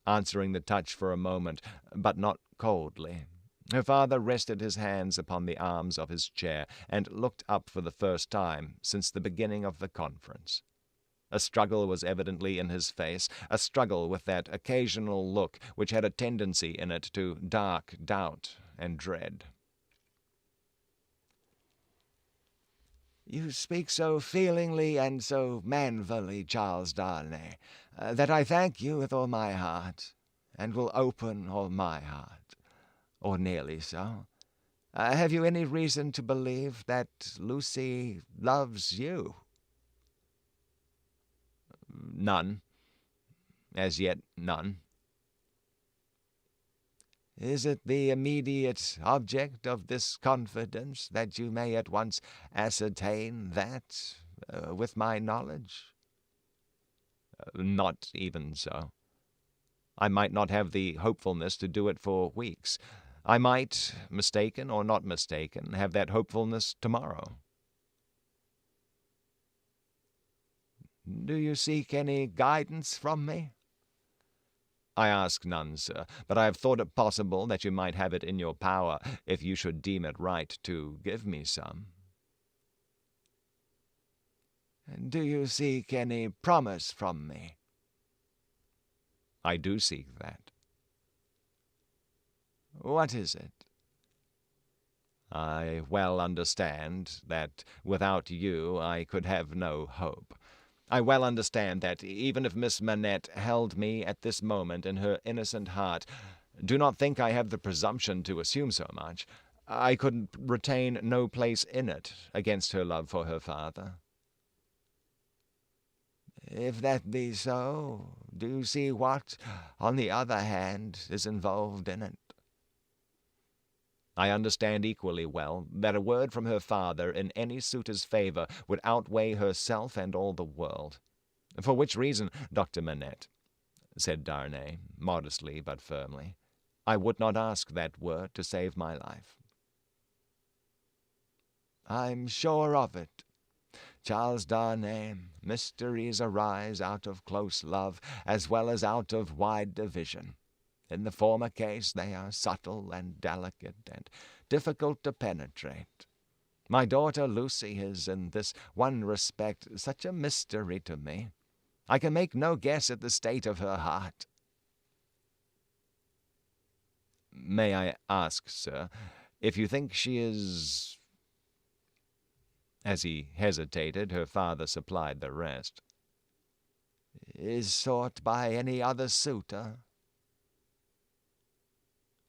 Answering the touch for a moment, but not coldly, her father rested his hands upon the arms of his chair and looked up for the first time since the beginning of the conference. A struggle was evidently in his face, a struggle with that occasional look which had a tendency in it to dark doubt and dread. "You speak so feelingly and so manfully, Charles Darnay, that I thank you with all my heart, and will open all my heart, or nearly so. Have you any reason to believe that Lucie loves you?" "None. As yet, none." "Is it the immediate object of this confidence that you may at once ascertain that, with my knowledge?" "Not even so. I might not have the hopefulness to do it for weeks. I might, mistaken or not mistaken, have that hopefulness tomorrow." "Do you seek any guidance from me?" "I ask none, sir, but I have thought it possible that you might have it in your power, if you should deem it right to give me some." "Do you seek any promise from me?" "I do seek that." "What is it?" "I well understand that without you I could have no hope. I well understand that even if Miss Manette held me at this moment in her innocent heart, Do not think I have the presumption to assume so much. I could retain no place in it against her love for her father. If that be so, do you see what, on the other hand, is involved in it? I understand equally well that a word from her father in any suitor's favor would outweigh herself and all the world. For which reason, Dr. Manette, said Darnay, modestly but firmly, I would not ask that word to save my life. I'm sure of it. Charles Darnay, mysteries arise out of close love as well as out of wide division. In the former case they are subtle and delicate and difficult to penetrate. My daughter Lucie is, in this one respect, such a mystery to me. I can make no guess at the state of her heart. May I ask, sir, if you think she is—" As he hesitated, her father supplied the rest. "Is sought by any other suitor?"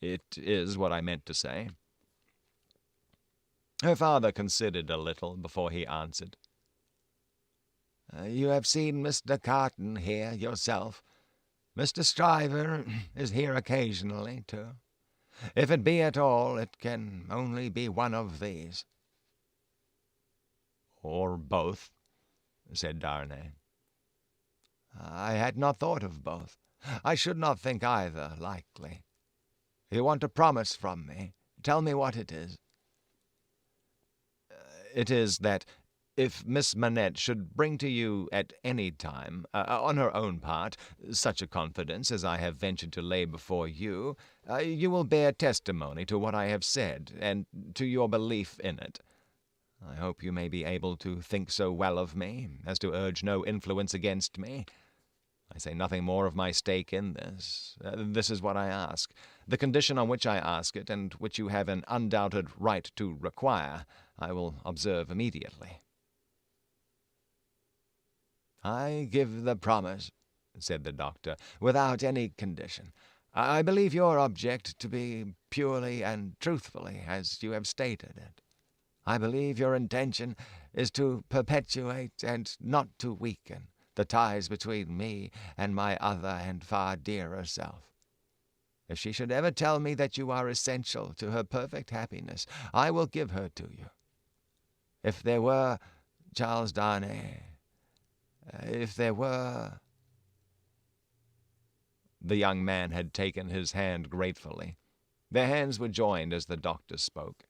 "It is what I meant to say." Her father considered a little before he answered. You have seen Mr. Carton here yourself. Mr. Stryver is here occasionally, too. If it be at all, it can only be one of these." "Or both," said Darnay. "I had not thought of both. I should not think either likely. You want a promise from me. Tell me what it is." "It is that if Miss Manette should bring to you at any time, on her own part, such a confidence as I have ventured to lay before you, you will bear testimony to what I have said, and to your belief in it. I hope you may be able to think so well of me as to urge no influence against me. I say nothing more of my stake in this. This is what I ask. The condition on which I ask it, and which you have an undoubted right to require, I will observe immediately." "I give the promise," said the doctor, "without any condition. I believe your object to be purely and truthfully as you have stated it. I believe your intention is to perpetuate and not to weaken the ties between me and my other and far dearer self. If she should ever tell me that you are essential to her perfect happiness, I will give her to you. If there were, Charles Darnay, if there were—" The young man had taken his hand gratefully. Their hands were joined as the doctor spoke.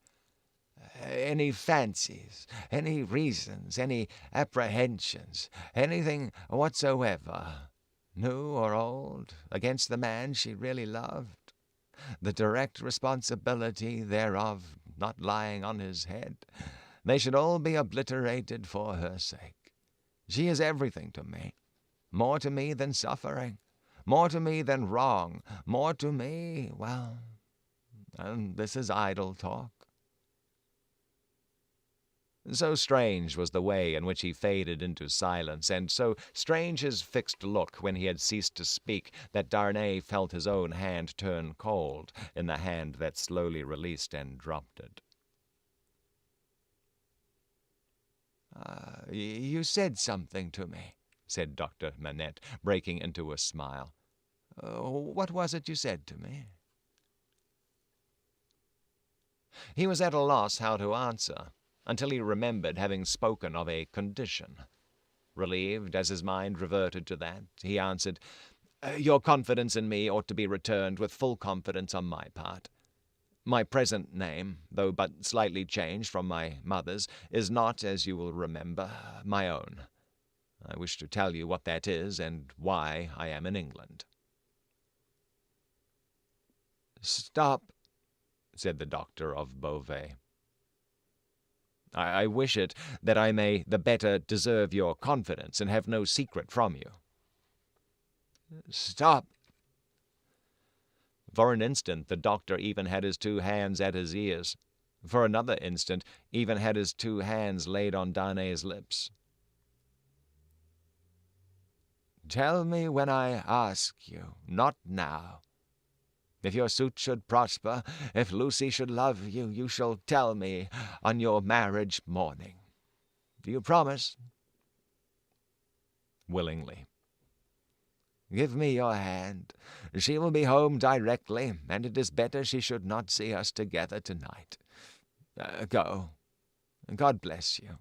"Any fancies, any reasons, any apprehensions, anything whatsoever, new or old, against the man she really loved, the direct responsibility thereof not lying on his head, they should all be obliterated for her sake. She is everything to me, more to me than suffering, more to me than wrong, more to me, well, and this is idle talk." So strange was the way in which he faded into silence, and so strange his fixed look when he had ceased to speak, that Darnay felt his own hand turn cold in the hand that slowly released and dropped it. "You said something to me," said Dr. Manette, breaking into a smile. "What was it you said to me?" He was at a loss how to answer, until he remembered having spoken of a condition. Relieved as his mind reverted to that, he answered, "Your confidence in me ought to be returned with full confidence on my part. My present name, though but slightly changed from my mother's, is not, as you will remember, my own. I wish to tell you what that is, and why I am in England." "Stop," said the doctor of Beauvais. I wish it that I may the better deserve your confidence and have no secret from you." "Stop." For an instant the doctor even had his two hands at his ears. For another instant even had his two hands laid on Darnay's lips. "Tell me when I ask you, not now. If your suit should prosper, if Lucie should love you, you shall tell me on your marriage morning. Do you promise?" "Willingly." "Give me your hand. She will be home directly, and it is better she should not see us together tonight. Go. God bless you."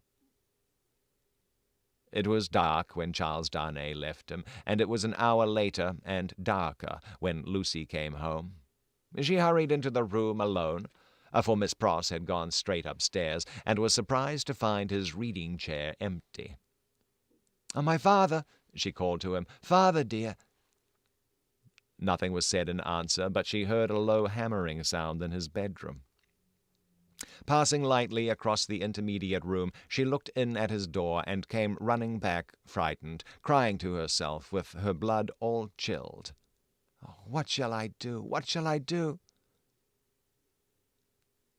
It was dark when Charles Darnay left him, and it was an hour later and darker when Lucie came home. She hurried into the room alone, for Miss Pross had gone straight upstairs, and was surprised to find his reading chair empty. "My father," she called to him. "Father, dear." Nothing was said in answer, but she heard a low hammering sound in his bedroom. Passing lightly across the intermediate room, she looked in at his door and came running back, frightened, crying to herself, with her blood all chilled, "Oh, what shall I do? What shall I do?"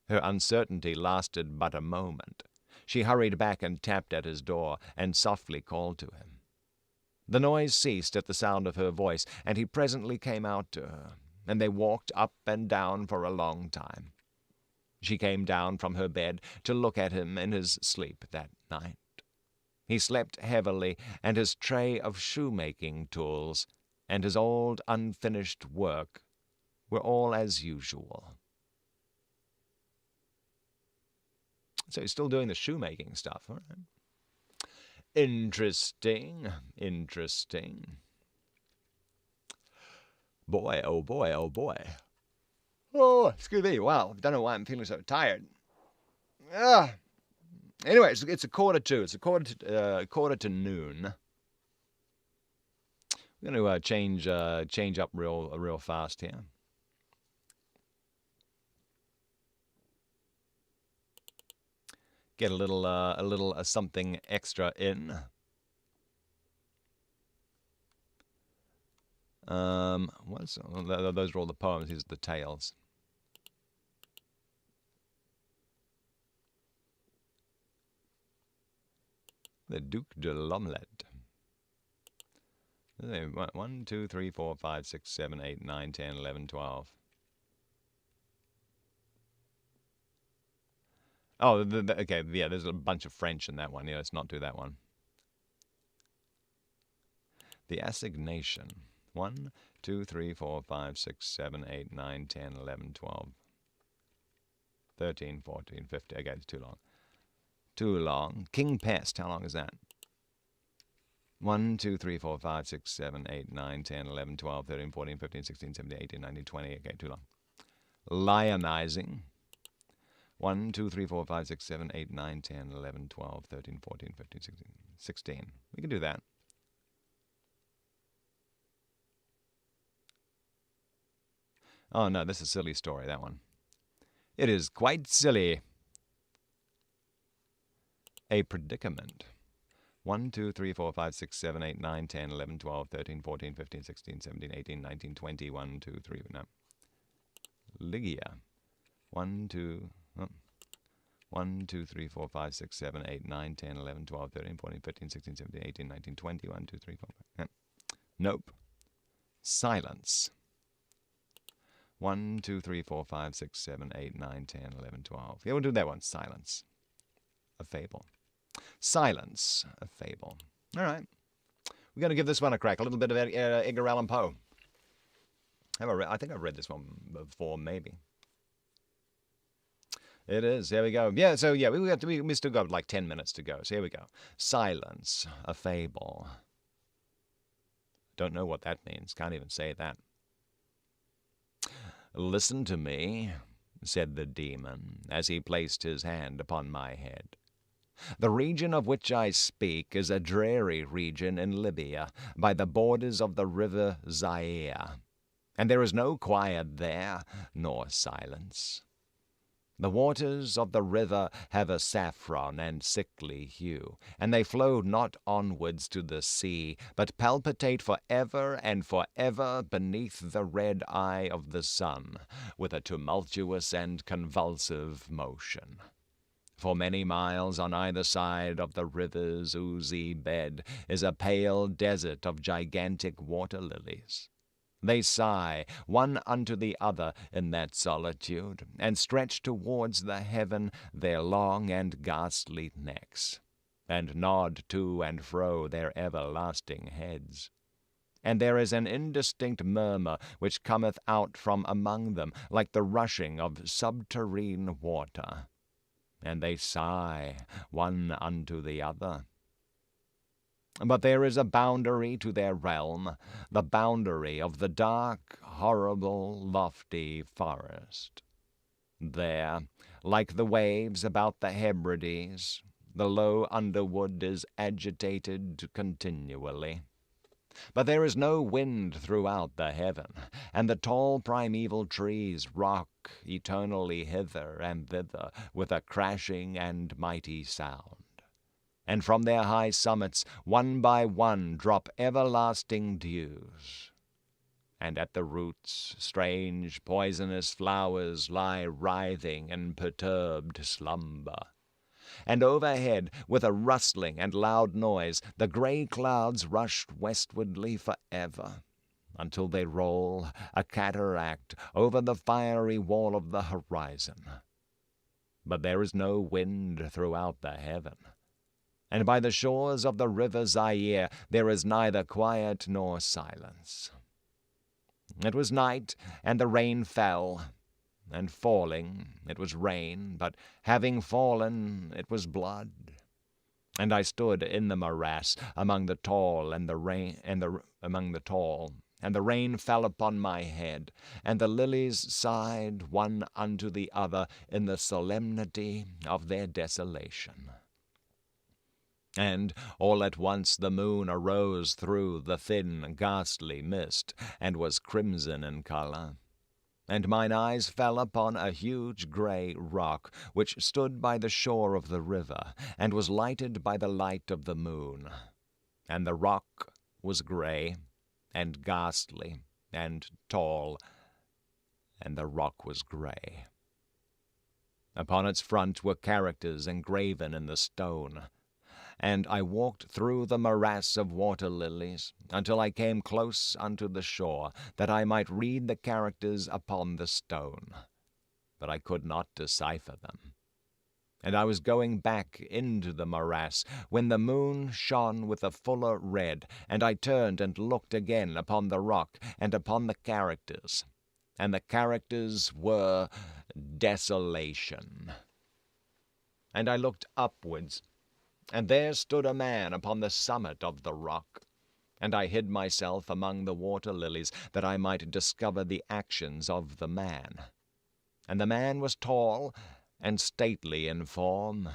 Her uncertainty lasted but a moment. She hurried back and tapped at his door, and softly called to him. The noise ceased at the sound of her voice, and he presently came out to her, and they walked up and down for a long time. She came down from her bed to look at him in his sleep that night. He slept heavily, and his tray of shoemaking tools and his old unfinished work were all as usual. So he's still doing the shoemaking stuff, all right? Interesting, interesting. Boy, oh boy, oh boy. Oh, excuse me. Wow, don't know why I'm feeling so tired. Anyway, it's a quarter to. It's a quarter to noon. We're going to change up real fast here. Get a little something extra in. Those are all the poems. These are the tales. The Duc de l'Omelette. 1, 2, 3, 4, 5, 6, 7, 8, 9, 10, 11, 12. Oh, okay, yeah, there's a bunch of French in that one. Yeah, let's not do that one. The Assignation. 1, 2, 3, 4, 5, 6, 7, 8, 9, 10, 11, 12, 13, 14, 15. Okay, it's too long. Too long. King Pest, how long is that? 1, 2, 3, 4, 5, 6, 7, 8, 9, 10, 11, 12, 13, 14, 15, 16, 17, 18, 19, 20. Okay, too long. Lionizing. 1, 2, 3, 4, 5, 6, 7, 8, 9, 10, 11, 12, 13, 14, 15, 16, 16. We can do that. Oh, no, this is a silly story, that one. It is quite silly. A predicament. 1, 2, 3, 4, 5, 6, 7, 8, 9, 10, 11, 12, 13, 14, 15, 16, 17, 18, 19, 20. 1, 2, 3, no. Ligia. 1, 2, 3, 4, 5, 6, 7, 8, 9, 10, 11, 12, 13, 14, 15, 16, 17, 18, 19, 20. 1, 2, 3, 4, 5. Nope. Silence. 1, 2, 3, 4, 5, 6, 7, 8, 9, 10, 11, 12. Yeah, we'll do that one. Silence. A fable. Silence. A fable. All right. We're going to give this one a crack. A little bit of Edgar Allan Poe. I think I've read this one before, maybe. It is. Here we go. Yeah, so yeah, we still got like 10 minutes to go. So here we go. Silence. A fable. Don't know what that means. Can't even say that. "Listen to me," said the demon, as he placed his hand upon my head. "The region of which I speak is a dreary region in Libya, by the borders of the river Zaire, and there is no quiet there, nor silence. The waters of the river have a saffron and sickly hue, and they flow not onwards to the sea, but palpitate for ever and for ever beneath the red eye of the sun, with a tumultuous and convulsive motion. For many miles on either side of the river's oozy bed is a pale desert of gigantic water lilies. They sigh one unto the other in that solitude, and stretch towards the heaven their long and ghastly necks, and nod to and fro their everlasting heads. And there is an indistinct murmur which cometh out from among them like the rushing of subterrene water, and they sigh one unto the other. But there is a boundary to their realm, the boundary of the dark, horrible, lofty forest. There, like the waves about the Hebrides, the low underwood is agitated continually. But there is no wind throughout the heaven, and the tall primeval trees rock eternally hither and thither with a crashing and mighty sound. And from their high summits, one by one, drop everlasting dews. And at the roots, strange poisonous flowers lie writhing in perturbed slumber. And overhead, with a rustling and loud noise, the grey clouds rush westwardly forever, until they roll, a cataract, over the fiery wall of the horizon. But there is no wind throughout the heaven, and by the shores of the river Zaire there is neither quiet nor silence. It was night, and the rain fell, and falling it was rain, but having fallen it was blood. And I stood in the morass among the tall, and the rain fell upon my head, and the lilies sighed one unto the other in the solemnity of their desolation. And all at once the moon arose through the thin, ghastly mist, and was crimson in colour. And mine eyes fell upon a huge grey rock, which stood by the shore of the river, and was lighted by the light of the moon. And the rock was grey, and ghastly, and tall, and the rock was grey. Upon its front were characters engraven in the stone, and I walked through the morass of water-lilies until I came close unto the shore, that I might read the characters upon the stone. But I could not decipher them. And I was going back into the morass, when the moon shone with a fuller red, and I turned and looked again upon the rock and upon the characters. And the characters were desolation. And I looked upwards, and there stood a man upon the summit of the rock. And I hid myself among the water-lilies, that I might discover the actions of the man. And the man was tall and stately in form,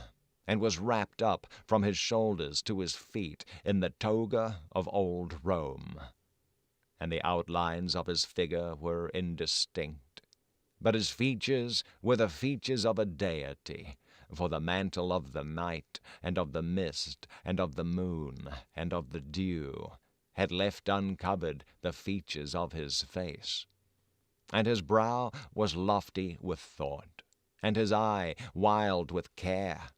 and was wrapped up from his shoulders to his feet in the toga of old Rome. And the outlines of his figure were indistinct, but his features were the features of a deity, for the mantle of the night, and of the mist, and of the moon, and of the dew, had left uncovered the features of his face. And his brow was lofty with thought, and his eye wild with care.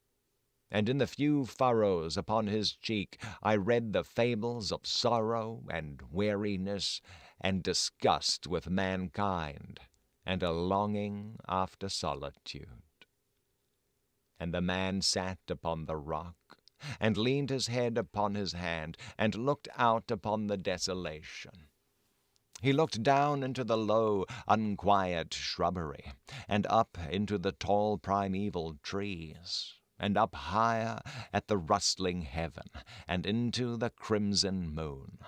And in the few furrows upon his cheek I read the fables of sorrow and weariness, and disgust with mankind, and a longing after solitude. And the man sat upon the rock, and leaned his head upon his hand, and looked out upon the desolation. He looked down into the low, unquiet shrubbery, and up into the tall primeval trees, and up higher at the rustling heaven, and into the crimson moon.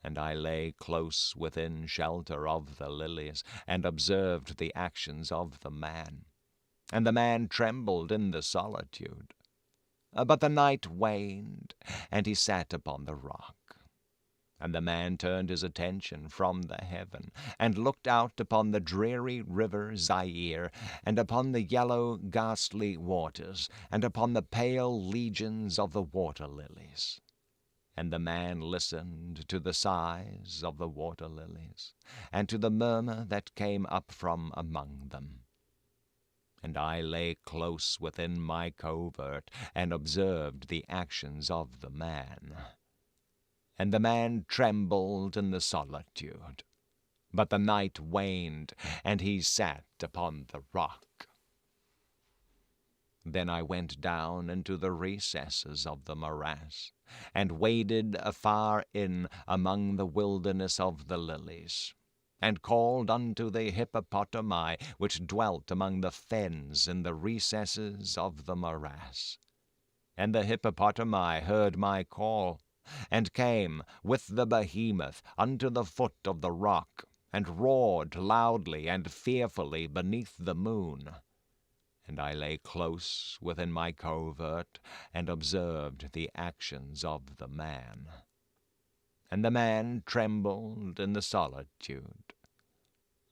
And I lay close within shelter of the lilies, and observed the actions of the man. And the man trembled in the solitude. But the night waned, and he sat upon the rock. And the man turned his attention from the heaven, and looked out upon the dreary river Zaire, and upon the yellow ghastly waters, and upon the pale legions of the water-lilies. And the man listened to the sighs of the water-lilies, and to the murmur that came up from among them. And I lay close within my covert, and observed the actions of the man. and the man trembled in the solitude. But the night waned, and he sat upon the rock. Then I went down into the recesses of the morass, and waded afar in among the wilderness of the lilies, and called unto the hippopotami which dwelt among the fens in the recesses of the morass. And the hippopotami heard my call, and came with the behemoth unto the foot of the rock, and roared loudly and fearfully beneath the moon. And I lay close within my covert, and observed the actions of the man. And the man trembled in the solitude.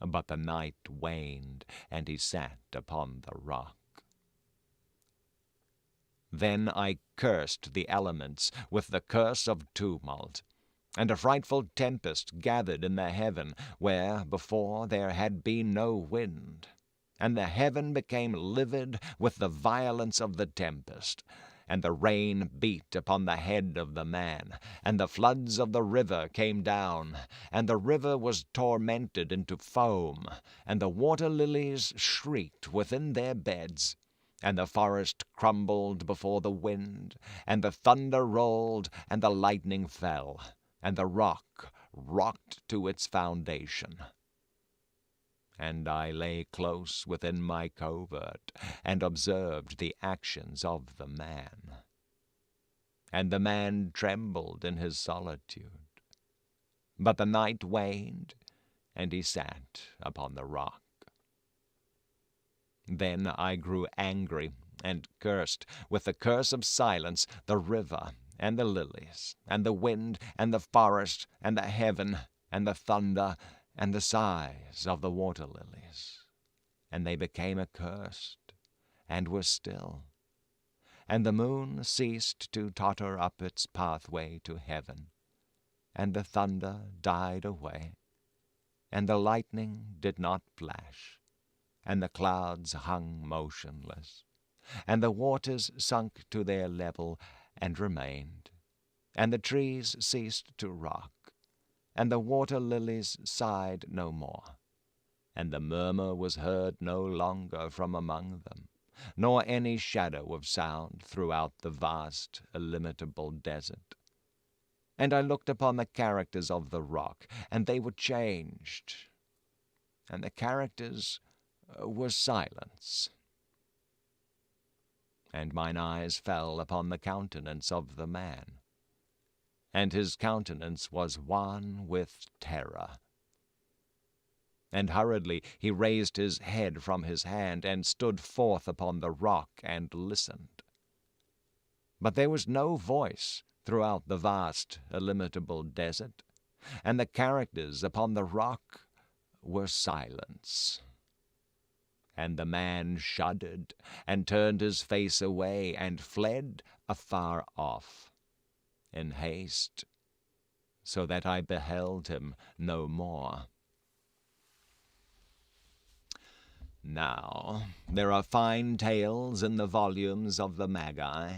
But the night waned, and he sat upon the rock. Then I cursed the elements with the curse of tumult, and a frightful tempest gathered in the heaven, where before there had been no wind. And the heaven became livid with the violence of the tempest, and the rain beat upon the head of the man, and the floods of the river came down, and the river was tormented into foam, and the water lilies shrieked within their beds, and the forest crumbled before the wind, and the thunder rolled, and the lightning fell, and the rock rocked to its foundation. And I lay close within my covert, and observed the actions of the man. And the man trembled in his solitude. But the night waned, and he sat upon the rock. Then I grew angry, and cursed with the curse of silence the river, and the lilies, and the wind, and the forest, and the heaven, and the thunder, and the sighs of the water lilies. And they became accursed, and were still. And the moon ceased to totter up its pathway to heaven, and the thunder died away, and the lightning did not flash, and the clouds hung motionless, and the waters sunk to their level and remained, and the trees ceased to rock, and the water lilies sighed no more, and the murmur was heard no longer from among them, nor any shadow of sound throughout the vast, illimitable desert. And I looked upon the characters of the rock, and they were changed, and the characters were silence. And mine eyes fell upon the countenance of the man, and his countenance was wan with terror. And hurriedly he raised his head from his hand, and stood forth upon the rock, and listened. But there was no voice throughout the vast, illimitable desert, and the characters upon the rock were silence. And the man shuddered, and turned his face away, and fled afar off, in haste, so that I beheld him no more. Now, there are fine tales in the volumes of the Magi,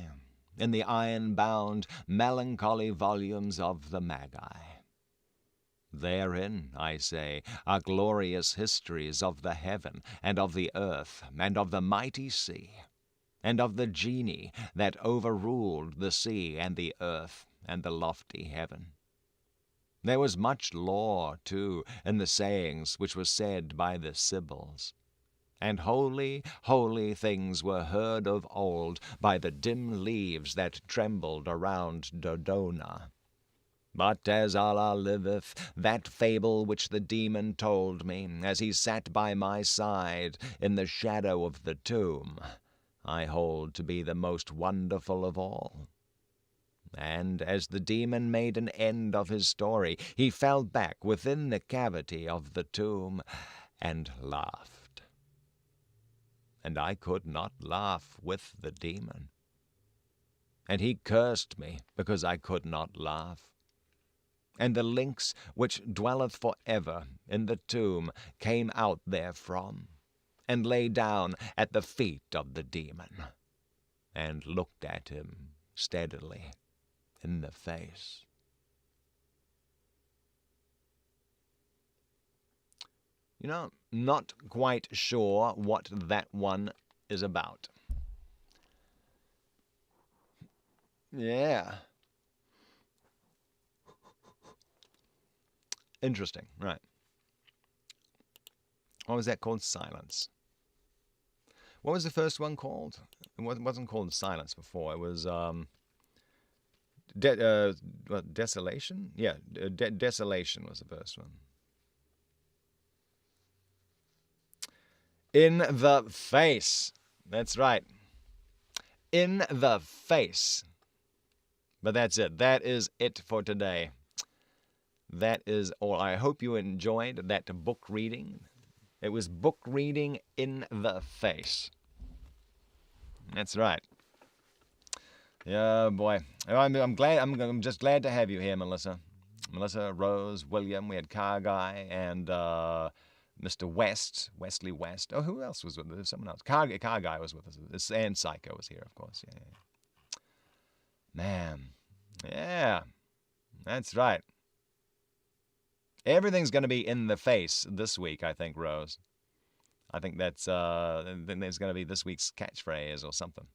in the iron-bound, melancholy volumes of the Magi. Therein, I say, are glorious histories of the heaven, and of the earth, and of the mighty sea, and of the genii that overruled the sea and the earth and the lofty heaven. There was much lore, too, in the sayings which were said by the Sibyls, and holy, holy things were heard of old by the dim leaves that trembled around Dodona. But as Allah liveth, that fable which the demon told me, as he sat by my side in the shadow of the tomb, I hold to be the most wonderful of all. And as the demon made an end of his story, he fell back within the cavity of the tomb and laughed. And I could not laugh with the demon. And he cursed me because I could not laugh. And the lynx which dwelleth for ever in the tomb came out therefrom, and lay down at the feet of the demon, and looked at him steadily in the face. You know, not quite sure what that one is about. Yeah. Interesting, right. What was that called? Silence. What was the first one called? It wasn't called Silence before. It was Desolation? Yeah, Desolation was the first one. In the face. That's right. In the face. But that's it. That is it for today. That is all. I hope you enjoyed that book reading. It was book reading in the face. That's right. Yeah, boy. I'm glad. I'm just glad to have you here, Melissa. Melissa, Rose, William. We had Car Guy and Mr. West, Wesley West. Oh, who else was with us? There was someone else. Car Guy was with us. And Psycho was here, of course. Yeah. Man. Yeah. That's right. Everything's going to be in the face this week, I think, Rose. I think that's there's going to be this week's catchphrase or something.